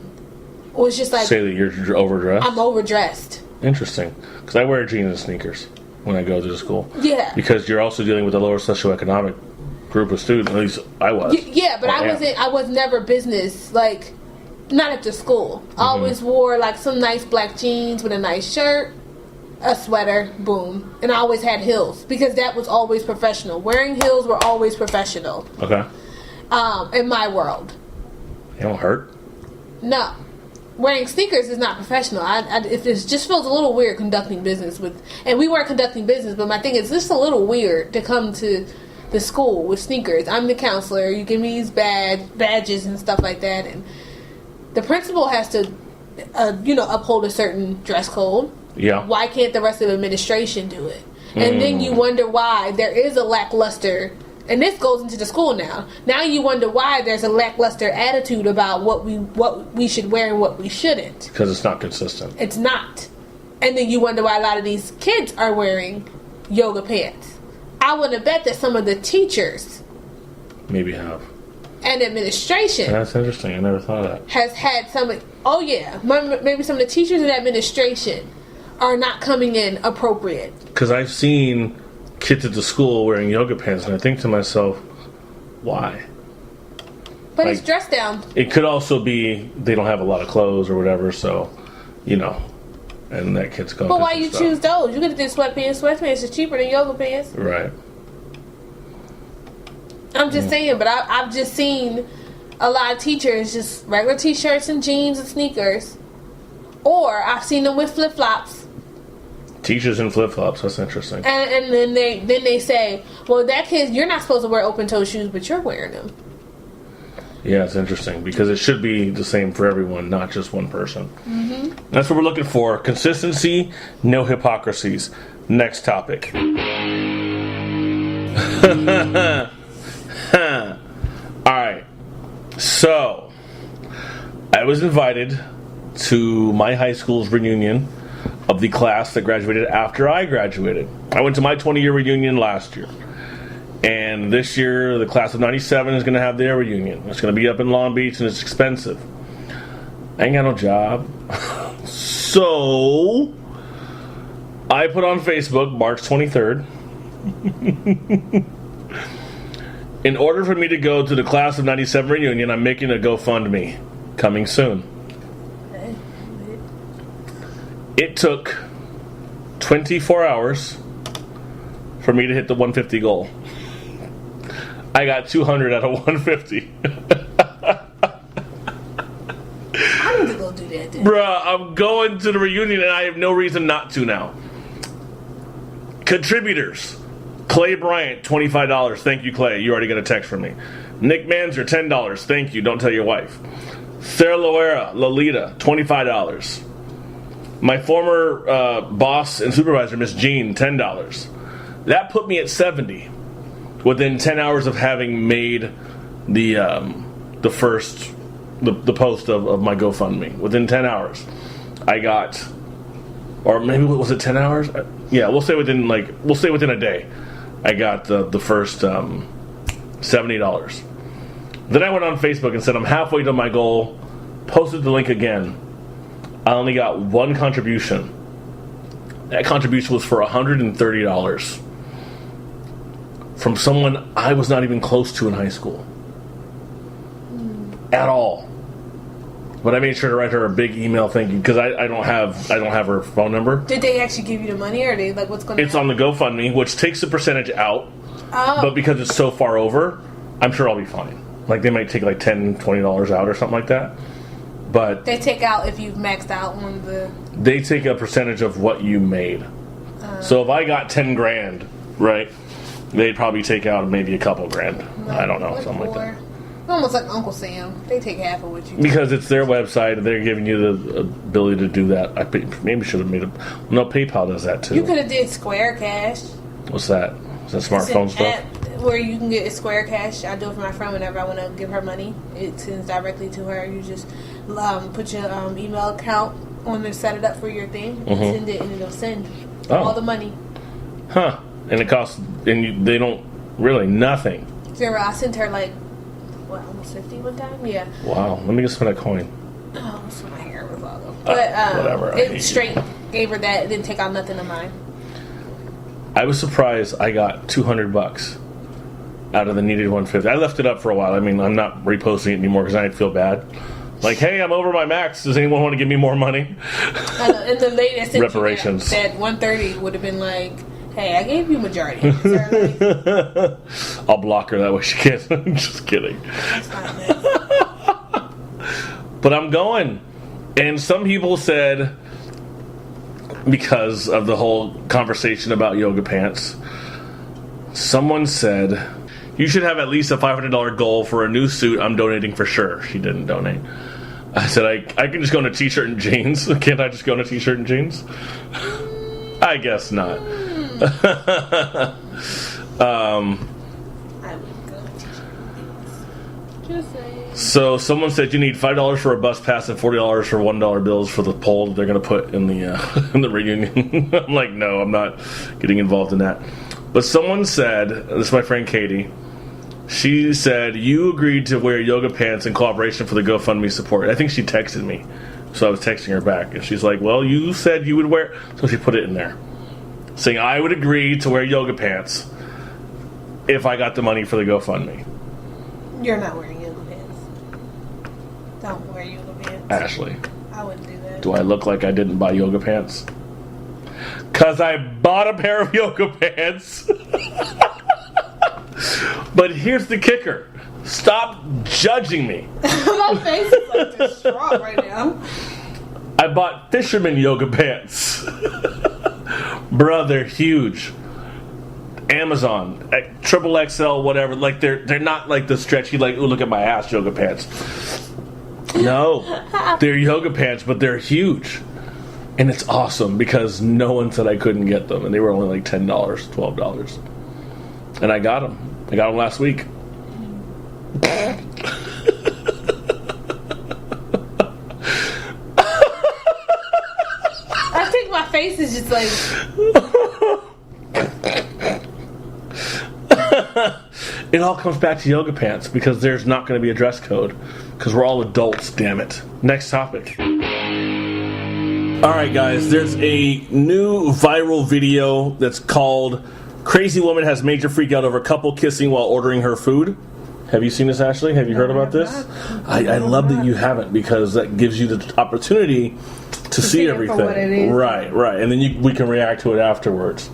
was just like, say that you're overdressed. I'm overdressed. Interesting, because I wear jeans and sneakers when I go to the school. Yeah, because you're also dealing with a lower socioeconomic group of students. At least I was. Yeah, but I wasn't. I was never business, like not at the school. I always wore like some nice black jeans with a nice shirt, a sweater, boom, and I always had heels because that was always professional. Wearing heels were always professional. Okay. In my world. They don't hurt? No. Wearing sneakers is not professional. It just feels a little weird conducting business with... And we weren't conducting business, but my thing is just a little weird to come to the school with sneakers. I'm the counselor. You give me these badges and stuff like that. And the principal has to, uphold a certain dress code. Yeah. Why can't the rest of the administration do it? And then you wonder why there is a lackluster and this goes into the school now. Now you wonder why there's a lackluster attitude about what we should wear and what we shouldn't. Because it's not consistent. It's not. And then you wonder why a lot of these kids are wearing yoga pants. I would have bet that some of the teachers maybe have. And administration. That's interesting. I never thought of that. Has had some. Oh yeah, maybe some of the teachers and administration are not coming in appropriate. Because I've seen kids at the school wearing yoga pants, and I think to myself, why? But it's dressed down. It could also be they don't have a lot of clothes or whatever, so, and that kid's going. But why you choose those? You could have did sweatpants. Sweatpants is cheaper than yoga pants. Right. I'm just saying, but I've just seen a lot of teachers just regular t-shirts and jeans and sneakers. Or I've seen them with flip-flops. Teachers in flip-flops, that's interesting. And then they say, well, that kid, you're not supposed to wear open-toe shoes, but you're wearing them. Yeah, it's interesting because it should be the same for everyone, not just one person. Mm-hmm. That's what we're looking for. Consistency, no hypocrisies. Next topic. Alright. So, I was invited to my high school's reunion of the class that graduated after I graduated. I went to my 20-year reunion last year. And this year, the class of 97 is going to have their reunion. It's going to be up in Long Beach, and it's expensive. I ain't got no job. So, I put on Facebook March 23rd. In order for me to go to the class of 97 reunion, I'm making a GoFundMe. Coming soon. It took 24 hours for me to hit the 150 goal. I got 200 out of 150. I need to go do that then. Bruh, I'm going to the reunion and I have no reason not to now. Contributors. Clay Bryant, $25. Thank you, Clay. You already got a text from me. Nick Manzer, $10. Thank you. Don't tell your wife. Sarah Loera, Lolita, $25. My former boss and supervisor, Miss Jean, $10. That put me at 70 within 10 hours of having made the post of my GoFundMe. Within 10 hours, I got, or maybe was it 10 hours? Yeah, we'll say within a day, I got the first $70. Then I went on Facebook and said I'm halfway to my goal. Posted the link again. I only got one contribution. That contribution was for $130 from someone I was not even close to in high school at all. But I made sure to write her a big email thank you because I don't have her phone number. Did they actually give you the money, or are they like what's going to? It's on the GoFundMe, which takes the percentage out. Oh. But because it's so far over, I'm sure I'll be fine. Like they might take like $10, $20 out or something like that. But they take out if you've maxed out on the. They take a percentage of what you made. So if I got $10,000, right, they'd probably take out maybe a couple grand. No, I don't know, something like that. Almost like Uncle Sam. They take half of what you. Because it's their website, and they're giving you the ability to do that. I maybe should have made it. No, PayPal does that too. You could have did Square Cash. What's that? Is that smartphone stuff? Where you can get Square Cash. I do it for my friend whenever I want to give her money. It sends directly to her. You just put your email account on there, set it up for your thing, and send it, and it'll send all the money. Huh? And it costs, and they don't really nothing. Zero. I sent her like almost 50 one time. Yeah. Wow. Let me get some of that coin. Oh, so my hair was all over. But whatever. It straight gave her that. It didn't take out nothing of mine. I was surprised I got $200 out of the needed 150. I left it up for a while. I mean, I'm not reposting it anymore because I'd feel bad. Like, hey, I'm over my max. Does anyone want to give me more money? I know. And the lady that sent reparations. That 130 would have been like, hey, I gave you majority. Sir, I'll block her that way she can't. I'm just kidding. That's not nice. But I'm going. And some people said, because of the whole conversation about yoga pants, someone said, you should have at least a $500 goal for a new suit. I'm donating for sure. She didn't donate. I said, I can just go in a t-shirt and jeans. Can't I just go in a t-shirt and jeans? I guess not. I would go teach you. Just saying. So someone said you need $5 for a bus pass and $40 for $1 bills for the poll that they're going to put in the in the reunion. I'm like, no, I'm not getting involved in that. But someone said, this is my friend Katie. She said you agreed to wear yoga pants in cooperation for the GoFundMe support. I think she texted me, so I was texting her back, and she's like, "Well, you said you would wear," so she put it in there, saying I would agree to wear yoga pants if I got the money for the GoFundMe. You're not wearing yoga pants. Don't wear yoga pants. Ashley, I wouldn't do that. do I look like I didn't buy yoga pants? 'Cause I bought a pair of yoga pants. But here's the kicker. Stop judging me. My face is like distraught right now. I bought fisherman yoga pants. Bruh, they're huge. Amazon, triple XL, whatever. Like they're not like the stretchy, like, ooh, look at my ass yoga pants. No, they're yoga pants, but they're huge. And it's awesome because no one said I couldn't get them. And they were only like $10, $12. And I got them. I got them last week. I think my face is just like... It all comes back to yoga pants because there's not going to be a dress code because we're all adults, damn it. Next topic. Alright guys, there's a new viral video that's called Crazy Woman Has Major Freak Out Over Couple Kissing While Ordering Her Food. Have you seen this, Ashley? Have you heard about this? I love that you haven't because that gives you the opportunity to see everything. For what it is. Right. And then we can react to it afterwards.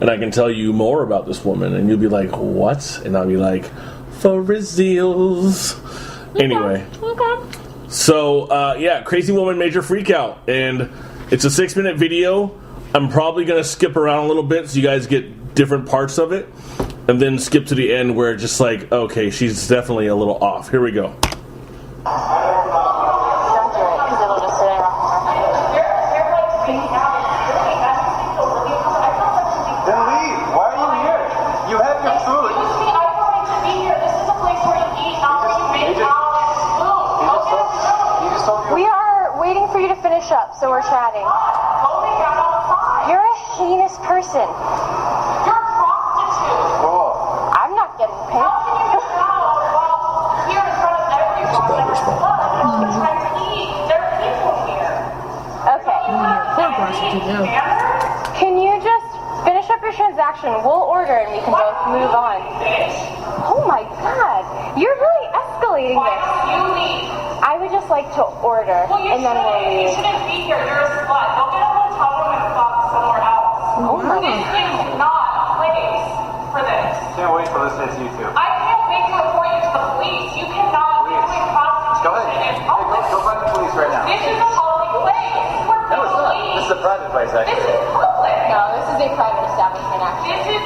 And I can tell you more about this woman and you'll be like, what? And I'll be like, for reals. Anyway. Okay. So, Crazy Woman Major Freak Out. And it's a 6-minute video. I'm probably going to skip around a little bit so you guys get different parts of it. And then skip to the end where it's just like, okay, she's definitely a little off. Here we go. Then leave. Why are you here? You have your food. Excuse me, I don't like to be here. This is a place where you eat, not where you make out and food. He just told you. We are waiting for you to finish up, so we're chatting. Go make out outside. You're a heinous person. You're a prostitute. Cool. I'm not getting paid. How can you make out while here in front of everyone? It's time to eat. There are people here. Okay. Poor prostitute, yeah. Can you just finish up your transaction? We'll order and we can both move on. Oh my god. You're really escalating this. I would just like to order and then we'll leave. You shouldn't be here. You're a slut. Go get a hotel room and fuck somewhere else. Oh my This god. is not a place for this. Can't wait for this hits YouTube. I can't wait to report you to the police. You cannot be doing prostitution Go ahead. in Hey, public. go find the police right now. This is a public place. Where No, it's people not. eat. This is a private place, This actually. is public. No, this is a private establishment actually. This is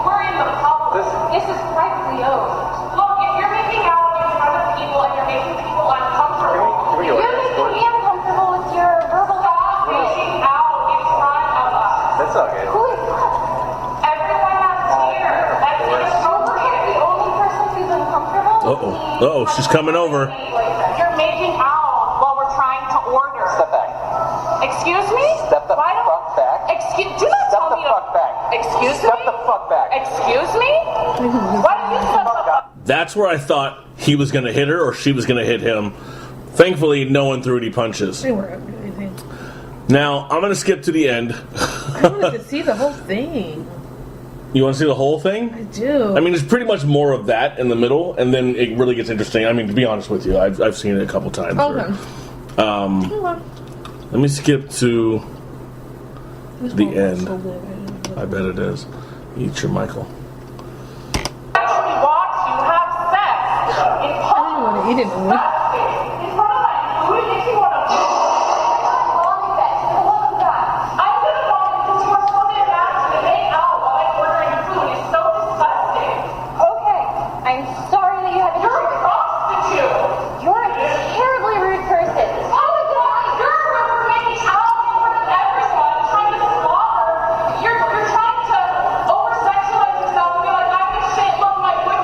we're in the public. This is privately owned. Look, if you're making out in front of people and you're making people uncomfortable, Can we You're order this? making me uncomfortable with your verbal stop making out in front of us. That's all good. Who is that? Everyone that's here. That's of course. inappropriate. The only person who's uncomfortable Uh-oh, she's coming over. You're making out while we're trying to order. Step back. Excuse me? Step the Why don't- fuck back. Do not Step tell the me to. fuck back. Excuse Step me? the fuck back. Excuse me? Why don't you step the fuck? That's where I thought he was going to hit her or she was going to hit him. Thankfully, no one threw any punches. They weren't anything. Now, I'm going to skip to the end. I wanted to see the whole thing. You want to see the whole thing? I do. I mean, it's pretty much more of that in the middle, and then it really gets interesting. I mean, to be honest with you, I've seen it a couple times. Okay. Let me skip to This the won't look end. so good. I bet it is. Eat your Michael. Actually watch you have sex in I don't public. want to eat it. In front of my food, it makes me want to. I'm gonna vomit because you are so mad to make out while I'm ordering food. It's so disgusting. Okay, I'm sorry that you had to. You're a prostitute. You're a terribly rude person. Oh my god, you're making out in front of everyone, trying to slaughter. You're trying to over-sexualize yourself and be like, I'm the shit, look, my boyfriend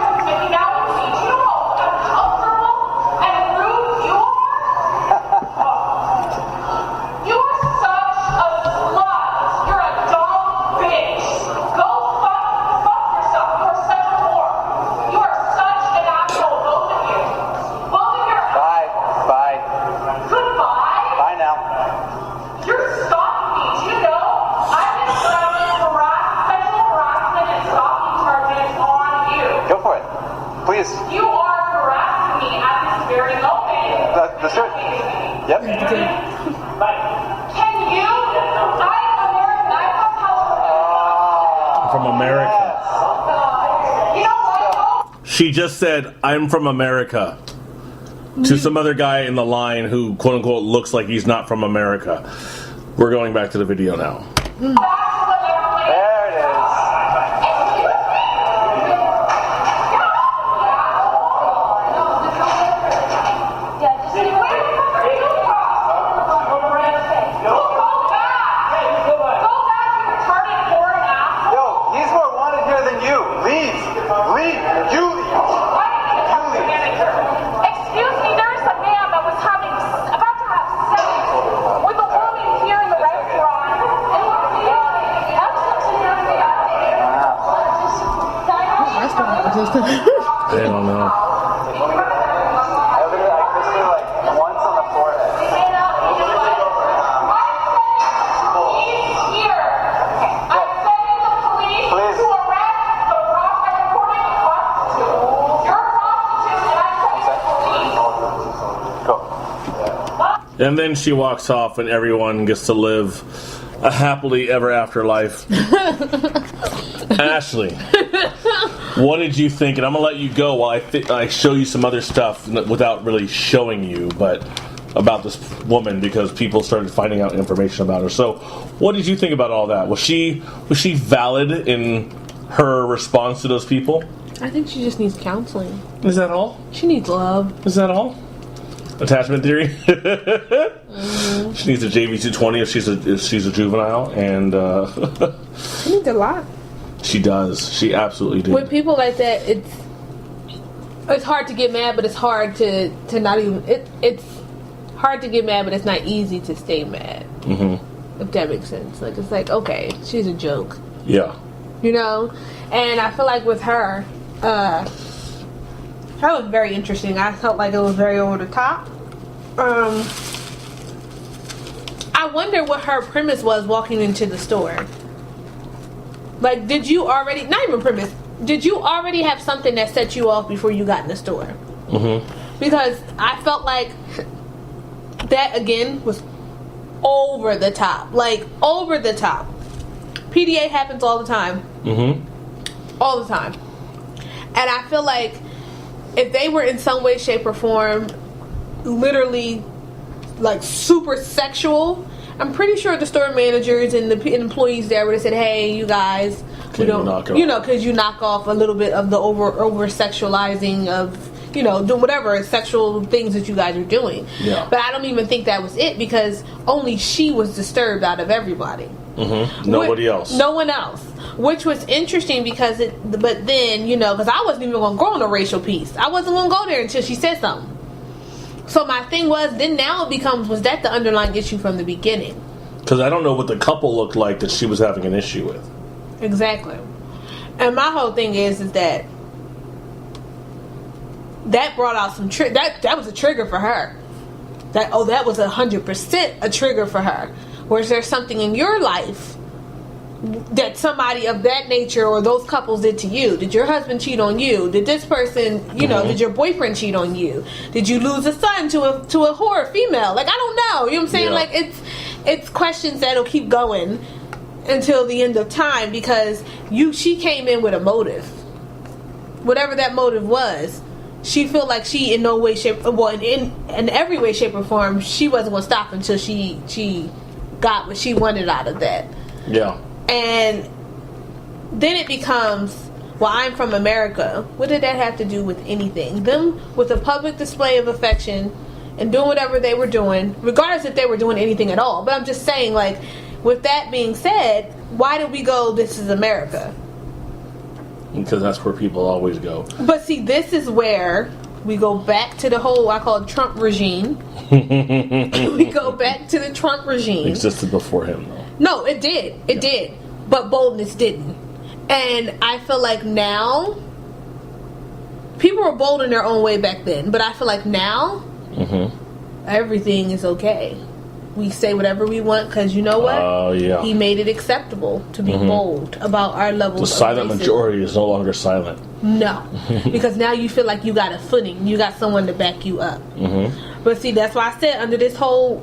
She just said, "I'm from America," to some other guy in the line who, quote unquote, looks like he's not from America. We're going back to the video now. There it is. Yo, he's more wanted here than you. Leave. Leave. You leave. Excuse me, there is a man that was about to have sex with a woman here in the restaurant. I don't know. I kissed her like once on the forehead. Please. Go. And then she walks off, and everyone gets to live a happily ever after life. Ashley, what did you think? And I'm gonna let you go while I show you some other stuff without really showing you, but about this woman, because people started finding out information about her. So, what did you think about all that? Was she valid in her response to those people? I think she just needs counseling. Is that all? She needs love. Is that all? Attachment theory. She needs a JV-220 if she's a juvenile, and She needs a lot. she does. She absolutely does. With people like that, it's hard to get mad, but it's hard to not even. It's hard to get mad, but it's not easy to stay mad. Mm-hmm. If that makes sense. Like, it's like, okay, she's a joke. Yeah. You know? And I feel like with her, that was very interesting. I felt like it was very over the top. I wonder what her premise was walking into the store. Like, did you already, not even premise, did you already have something that set you off before you got in the store? Mm-hmm. Because I felt like that, again, was over the top. Like, over the top. PDA happens all the time. Mm-hmm. All the time. And I feel like if they were in some way, shape, or form literally like super sexual, I'm pretty sure the store managers and the employees there would have said, "Hey, you guys, we don't, you know, because you knock off a little bit of the over sexualizing of, you know, do whatever sexual things that you guys are doing." Yeah. But I don't even think that was it, because only she was disturbed out of everybody. Mm-hmm. Nobody else. No one else. Which was interesting because but then, you know, because I wasn't even going to go on a racial piece. I wasn't going to go there until she said something. So my thing was, then now it becomes, was that the underlying issue from the beginning? Because I don't know what the couple looked like that she was having an issue with. Exactly. And my whole thing is that brought out some that was a trigger for her. That was 100% a trigger for her. Whereas there's something in your life that somebody of that nature or those couples did to you. Did your husband cheat on you? Did this person, you know, did your boyfriend cheat on you? Did you lose a son to a whore female? Like, I don't know. You know what I'm saying? Yeah. Like, it's questions that'll keep going until the end of time, because she came in with a motive. Whatever that motive was, she felt like she in no way, shape, well, in every way, shape, or form, she wasn't going to stop until she got what she wanted out of that. Yeah. And then it becomes, well, I'm from America. What did that have to do with anything? Them with a public display of affection and doing whatever they were doing, regardless if they were doing anything at all. But I'm just saying, like, with that being said, why did we go, this is America? Because that's where people always go. But see, this is where we go back to the whole, I call it Trump regime. We go back to the Trump regime. It existed before him, though. No, it did. It did. But boldness didn't. And I feel like now, people were bold in their own way back then. But I feel like now, everything is okay. We say whatever we want because, you know what? Oh, yeah. He made it acceptable to be bold about our levels of The silent racism. majority is no longer silent. No. Because now you feel like you got a footing. You got someone to back you up. But see, that's why I said under this whole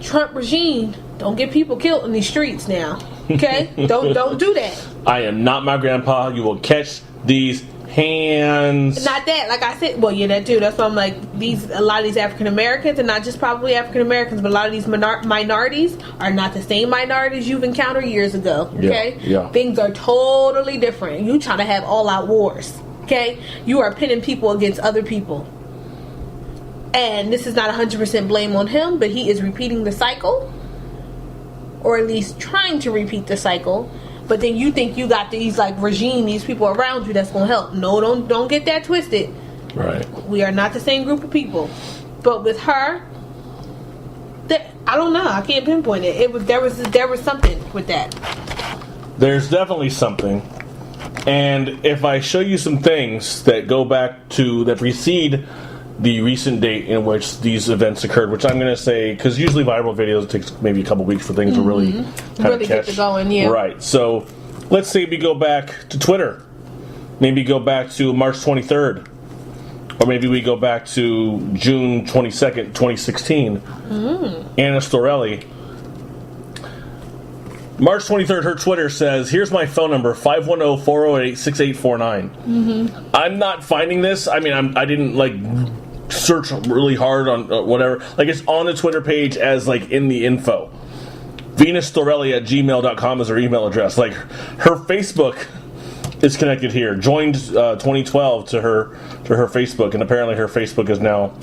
Trump regime, don't get people killed in these streets now. Okay? Don't do that. I am not my grandpa. You will catch these hands. Not that, like I said, well, yeah, that too. That's why I'm like, a lot of these African Americans, and not just probably African Americans, but a lot of these minorities are not the same minorities you've encountered years ago. Okay, Yeah. Things are totally different. You trying to have all-out wars. Okay, you are pitting people against other people, and this is not 100% blame on him, but he is repeating the cycle, or at least trying to repeat the cycle. But then you think you got these like regime, these people around you that's gonna help. No, don't get that twisted. Right. We are not the same group of people. But with her, I don't know. I can't pinpoint it. There was something with that. There's definitely something. And if I show you some things that go back to that precede the recent date in which these events occurred, which I'm going to say, because usually viral videos takes maybe a couple weeks for things to really kind of catch. Get to going, yeah. Right. So let's say we go back to Twitter. Maybe go back to March 23rd. Or maybe we go back to June 22nd, 2016. Anna Storelli. March 23rd, her Twitter says, here's my phone number, 510-408-6849. I'm not finding this. I mean, I didn't, like, search really hard on whatever. Like, it's on the Twitter page as, like, in the info. VenusStorelli@gmail.com is her email address. Like, her Facebook is connected here. Joined 2012 to her Facebook, and apparently her Facebook is now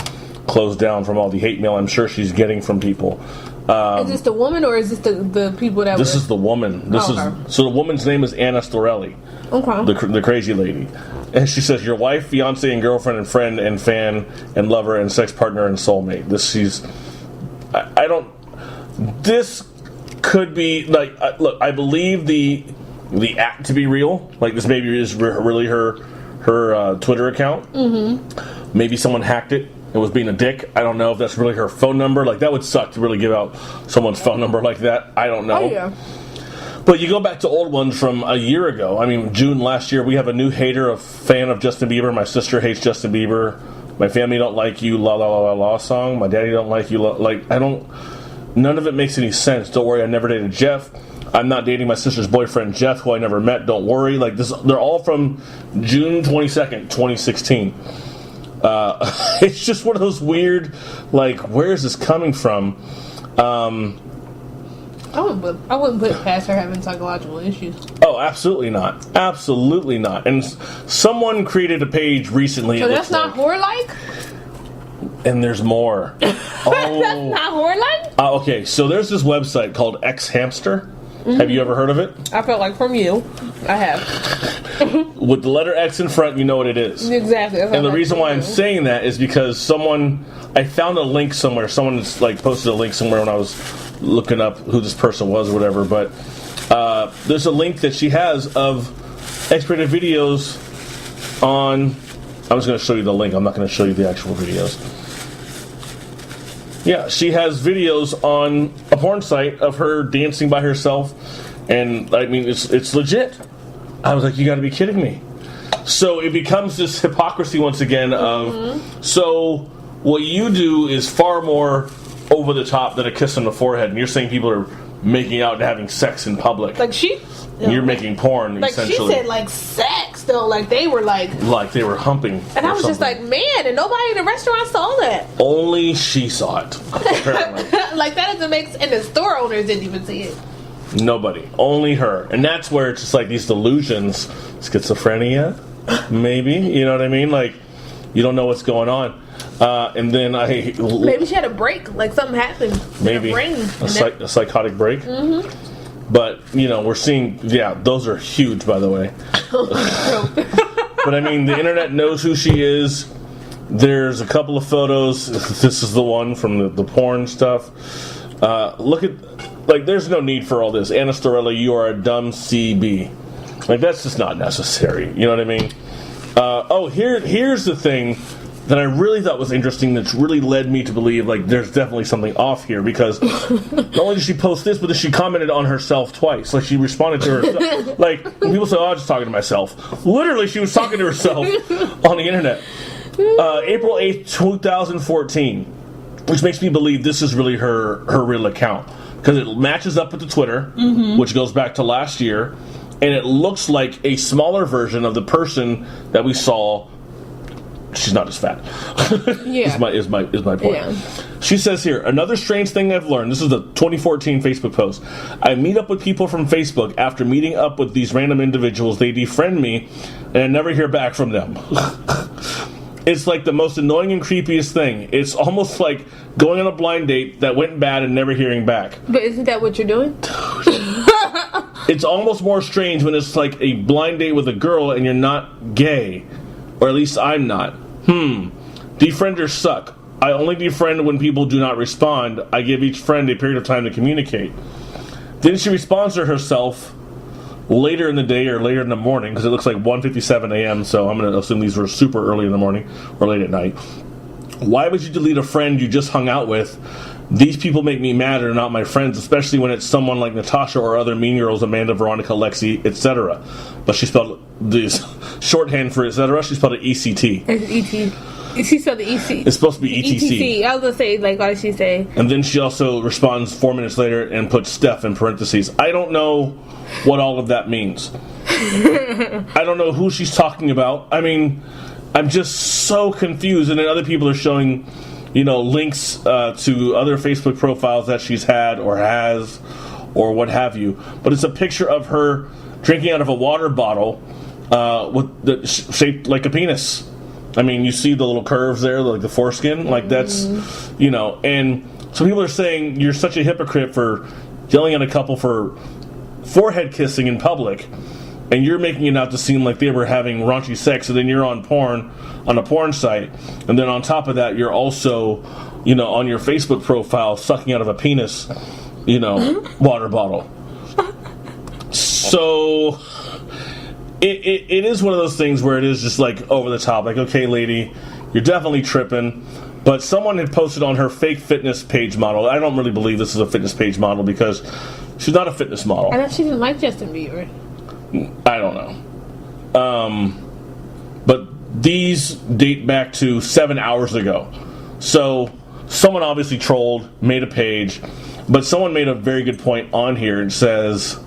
closed down from all the hate mail I'm sure she's getting from people. Is this the woman or is this the people that? This is the woman. So the woman's name is Anna Storelli. Okay. The crazy lady, and she says your wife, fiance, and girlfriend, and friend, and fan, and lover, and sex partner, and soulmate. I don't. This could be like. Look, I believe the act to be real. Like this maybe is really her Twitter account. Maybe someone hacked it. It was being a dick. I don't know if that's really her phone number. Like, that would suck to really give out someone's phone number like that. I don't know. Oh, yeah. But you go back to old ones from a year ago. I mean, June last year, we have a new hater, a fan of Justin Bieber. My sister hates Justin Bieber. My family don't like you, la la la la la song. My daddy don't like you, none of it makes any sense. Don't worry, I never dated Jeff. I'm not dating my sister's boyfriend, Jeff, who I never met. Don't worry. Like, this, they're all from June 22nd, 2016. It's just one of those weird, like, where is this coming from? I wouldn't put it past her having psychological issues. Oh, absolutely not. Absolutely not. And someone created a page recently. So that's not whore-like? And there's more. That's not whore-like? Okay, so there's this website called X Hamster. Have you ever heard of it? I felt like from you, I have. With the letter X in front, you know what it is. Exactly. And the reason why I'm saying that is because I found a link somewhere. Someone like posted a link somewhere when I was looking up who this person was or whatever. But there's a link that she has of X-rated videos on. I'm just going to show you the link. I'm not going to show you the actual videos. Yeah, she has videos on a porn site of her dancing by herself, and I mean, it's legit. I was like, you got to be kidding me. So it becomes this hypocrisy once again of, so what you do is far more over the top than a kiss on the forehead, and you're saying people are making out and having sex in public. Like you're making porn, like essentially. She said, like, sex, though. Like, they were, like they were humping. And I was just like, man, and nobody in the restaurant saw that. Only she saw it, apparently. Like, that doesn't make sense. And the store owners didn't even see it. Nobody. Only her. And that's where it's just like these delusions. Schizophrenia, maybe. You know what I mean? Like, you don't know what's going on. And then maybe she had a break. Like, something happened. Maybe. In her brain. A psychotic break. But, you know, we're seeing, those are huge, by the way. But, I mean, the internet knows who she is. There's a couple of photos. This is the one from the porn stuff. Look at, like, there's no need for all this. Anna Storelli, you are a dumb CB. Like, that's just not necessary. You know what I mean? Here's the thing that I really thought was interesting that's really led me to believe, like, there's definitely something off here, because not only did she post this, but then she commented on herself twice. Like, she responded to herself. Like, when people say, oh, I'm just talking to myself. Literally, she was talking to herself on the internet. April 8th, 2014, which makes me believe this is really her real account, because it matches up with the Twitter, which goes back to last year. and it looks like a smaller version of the person that we saw. She's not as fat. Yeah. is my point. Yeah. She says here, another strange thing I've learned. This is the 2014 Facebook post. I meet up with people from Facebook. After meeting up with these random individuals, they defriend me, and I never hear back from them. It's like the most annoying and creepiest thing. It's almost like going on a blind date that went bad and never hearing back. But isn't that what you're doing? It's almost more strange when it's like a blind date with a girl and you're not gay. Or at least I'm not. Defrienders suck. I only defriend when people do not respond. I give each friend a period of time to communicate. Then she responds to herself later in the day or later in the morning, because it looks like 1:57 a.m., so I'm going to assume these were super early in the morning or late at night. Why would you delete a friend you just hung out with? These people make me mad and are not my friends, especially when it's someone like Natasha or other mean girls, Amanda, Veronica, Lexi, etc. But she spelled this shorthand for etc. She spelled it ECT. It's E-T. She spelled the EC. It's supposed to be ETC. I was going to say, like, why did she say? And then she also responds 4 minutes later and puts Steph in parentheses. I don't know what all of that means. I don't know who she's talking about. I mean, I'm just so confused. And then other people are showing, links to other Facebook profiles that she's had or has or what have you. But it's a picture of her drinking out of a water bottle with the shaped like a penis. I mean, you see the little curves there, like the foreskin, like that's, and some people are saying you're such a hypocrite for yelling at a couple for forehead kissing in public, and you're making it out to seem like they were having raunchy sex, and then you're on a porn site, and then on top of that, you're also, on your Facebook profile sucking out of a penis, water bottle. So It is one of those things where it is just like over the top. Like, okay, lady, you're definitely tripping. But someone had posted on her fake fitness page model. I don't really believe this is a fitness page model because she's not a fitness model. I thought she didn't like Justin Bieber. I don't know. But these date back to 7 hours ago. So someone obviously trolled, made a page. But someone made a very good point on here and says,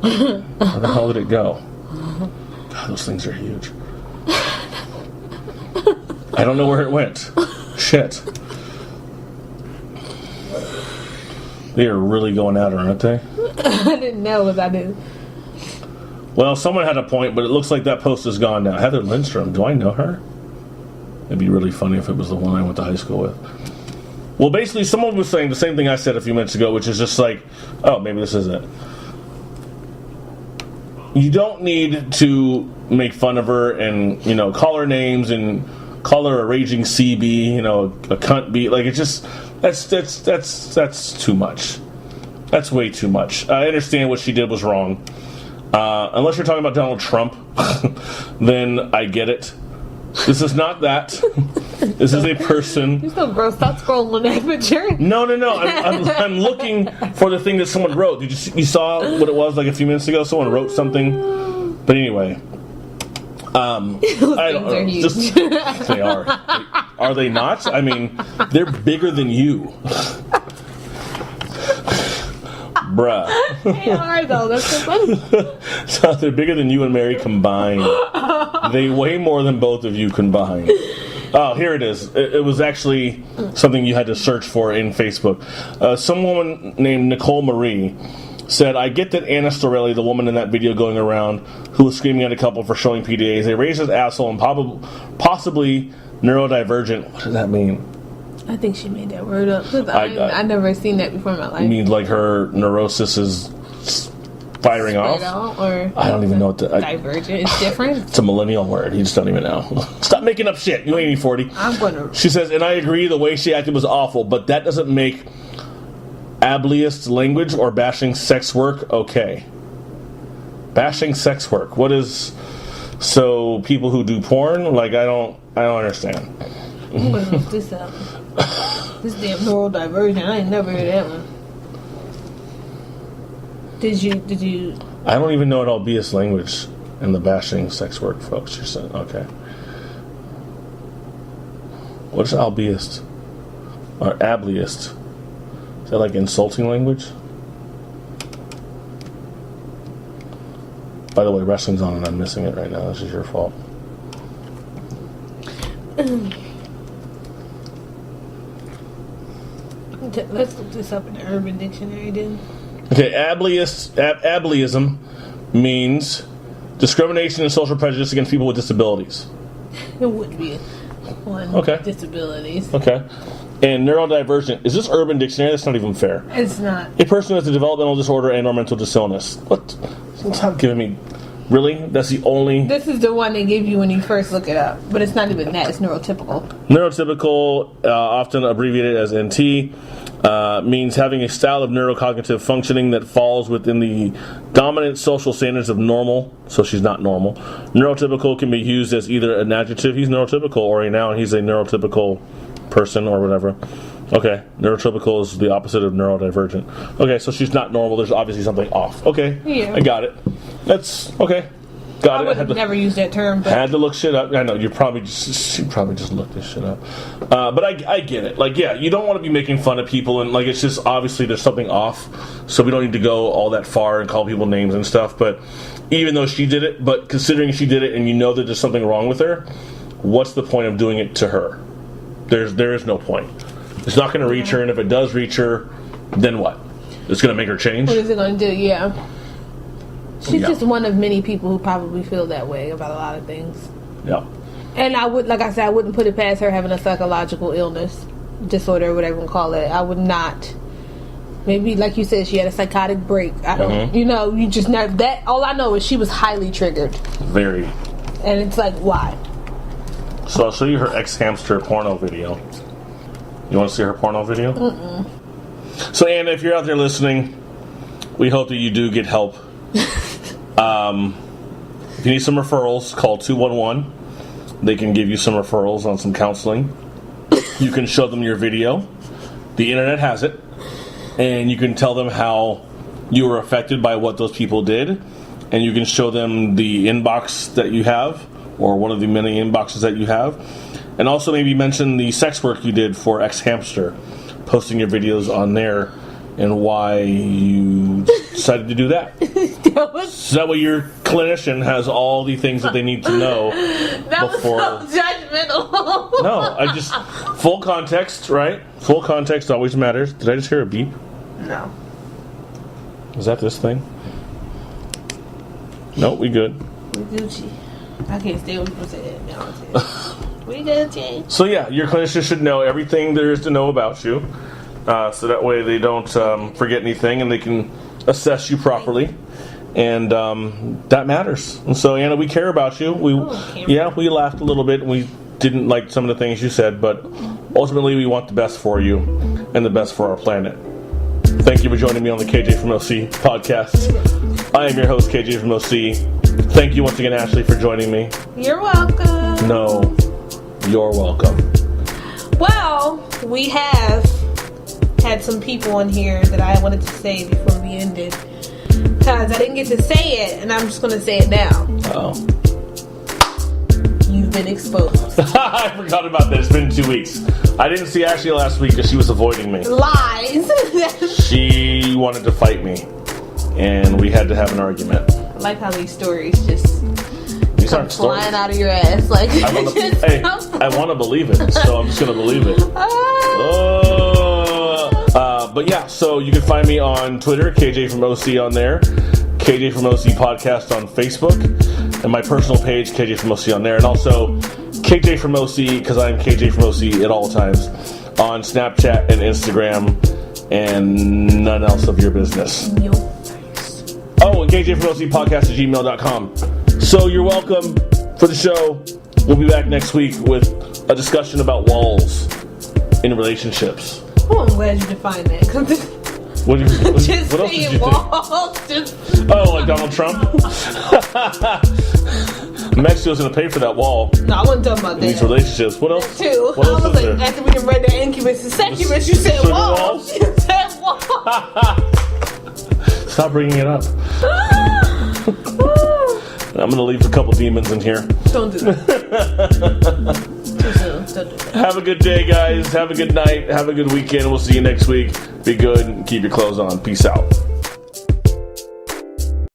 where the hell did it go? God, those things are huge. I don't know where it went. Shit. They are really going at her, aren't they? I didn't know what I did. Well, someone had a point, but it looks like that post is gone now. Heather Lindstrom, do I know her? It'd be really funny if it was the one I went to high school with. Well, basically, someone was saying the same thing I said a few minutes ago, which is just like, oh, maybe this is it. You don't need to make fun of her and, call her names and call her a raging CB, a cunt bee. Like, it's just, that's too much. That's way too much. I understand what she did was wrong. Unless you're talking about Donald Trump, then I get it. This is not that. This is a person. You're so gross. Stop scrolling on that picture. No. I'm looking for the thing that someone wrote. You saw what it was like a few minutes ago? Someone wrote something. But anyway. I don't know. Just, they are. Are they not? I mean, they're bigger than you. Bruh. They are, though. That's so funny. So they're bigger than you and Mary combined. They weigh more than both of you combined. Oh, here it is. It was actually something you had to search for in Facebook. Some woman named Nicole Marie said, I get that Anna Storelli, the woman in that video going around, who was screaming at a couple for showing PDAs, a racist asshole and possibly neurodivergent. What does that mean? I think she made that word up. I've never seen that before in my life. You mean like her neurosis is firing off? Or I don't even know what the... Divergent. It's different? It's a millennial word. You just don't even know. Stop making up shit. You ain't even 40. I'm going to... She says, and I agree the way she acted was awful, but that doesn't make ableist language or bashing sex work okay. Bashing sex work. What is... So people who do porn? Like, I don't understand. I'm going to look this up. This damn neurodivergent. I ain't never heard that one. Did you? I don't even know what albeit language in the bashing sex work, folks. You're saying, okay. What is albeit? Or ableist? Is that like insulting language? By the way, wrestling's on and I'm missing it right now. This is your fault. Let's look this up in the Urban Dictionary then. Okay, ableism means discrimination and social prejudice against people with disabilities. It would be one Okay. disabilities. Okay. And neurodivergent. Is this Urban Dictionary? That's not even fair. It's not. A person with a developmental disorder and or mental dissonance. What? It's not giving me... Really? That's the only... This is the one they give you when you first look it up. But it's not even that. It's neurotypical. Neurotypical, often abbreviated as NT, means having a style of neurocognitive functioning that falls within the dominant social standards of normal. So she's not normal. Neurotypical can be used as either an adjective, he's neurotypical, or a noun, he's a neurotypical person or whatever. Okay, neurotypical is the opposite of neurodivergent. Okay, so she's not normal. There's obviously something off. Okay, Yeah. I got it. That's okay. Got I it. would have never used that term. But Had to look shit up. I know she probably just looked this shit up. But I get it. Like, yeah, you don't want to be making fun of people, and like it's just obviously there's something off. So we don't need to go all that far and call people names and stuff. But even though she did it, but considering she did it, and you know that there's something wrong with her, what's the point of doing it to her? There is no point. It's not going to reach her, and if it does reach her, then what? It's going to make her change? what is it going to do? Yeah. She's Yeah. just one of many people who probably feel that way about a lot of things. Yeah. And I would, like I said, I wouldn't put it past her having a psychological illness, disorder, whatever you want to call it. I would not. Maybe, like you said, she had a psychotic break. I don't, you just never, that, all I know is she was highly triggered. Very. And it's like, why? So I'll show you her ex-hamster porno video. You want to see her porno video? Mm-mm. So Anna, if you're out there listening, we hope that you do get help. If you need some referrals, call 211. They can give you some referrals on some counseling. You can show them your video. The internet has it. And you can tell them how you were affected by what those people did. And you can show them the inbox that you have, or one of the many inboxes that you have. And also maybe mention the sex work you did for Ex-Hamster, posting your videos on there and why you decided to do that. So that way your clinician has all the things that they need to know before. Was so judgmental. No, I just... Full context, right? Full context always matters. Did I just hear a beep? No. Is that this thing? No, we good. Gucci. I can't stay what people say. No, we good, Jane. So yeah, your clinician should know everything there is to know about you. So that way they don't forget anything and they can assess you properly. And that matters. And so, Anna, we care about you. We laughed a little bit and we didn't like some of the things you said, but ultimately we want the best for you and the best for our planet. Thank you for joining me on the KJ from OC podcast. I am your host, KJ from OC. Thank you once again, Ashley, for joining me. You're welcome. No, you're welcome. Well, we have had some people on here that I wanted to say before we ended. Because I didn't get to say it, and I'm just going to say it now. Oh. You've been exposed. I forgot about that. It's been 2 weeks. I didn't see Ashley last week because she was avoiding me. Lies. She wanted to fight me, and we had to have an argument. I like how these stories just These come aren't stories. flying out of your ass. Like, I want to believe it, so I'm just going to believe it. But yeah, so you can find me on Twitter, KJ from OC on there, KJ from OC podcast on Facebook, and my personal page, KJ from OC on there, and also KJ from OC, because I'm KJ from OC at all times, on Snapchat and Instagram, and none else of your business. Oh, and KJ from OC podcast at gmail.com. So you're welcome for the show. We'll be back next week with a discussion about walls in relationships. Oh, I'm glad you defined that. What else did you think? Oh, like Donald Trump? Mexico's going to pay for that wall. No, I wasn't talking about that. These relationships. What else? Too. What else I was is like, there? after we done read the incubus and succubus, you said Sugar wall. walls? You said wall. Stop bringing it up. I'm going to leave a couple demons in here. Don't do that. Too soon. Don't do that. Have a good day, guys. Have a good night. Have a good weekend. We'll see you next week. Be good and keep your clothes on. Peace out.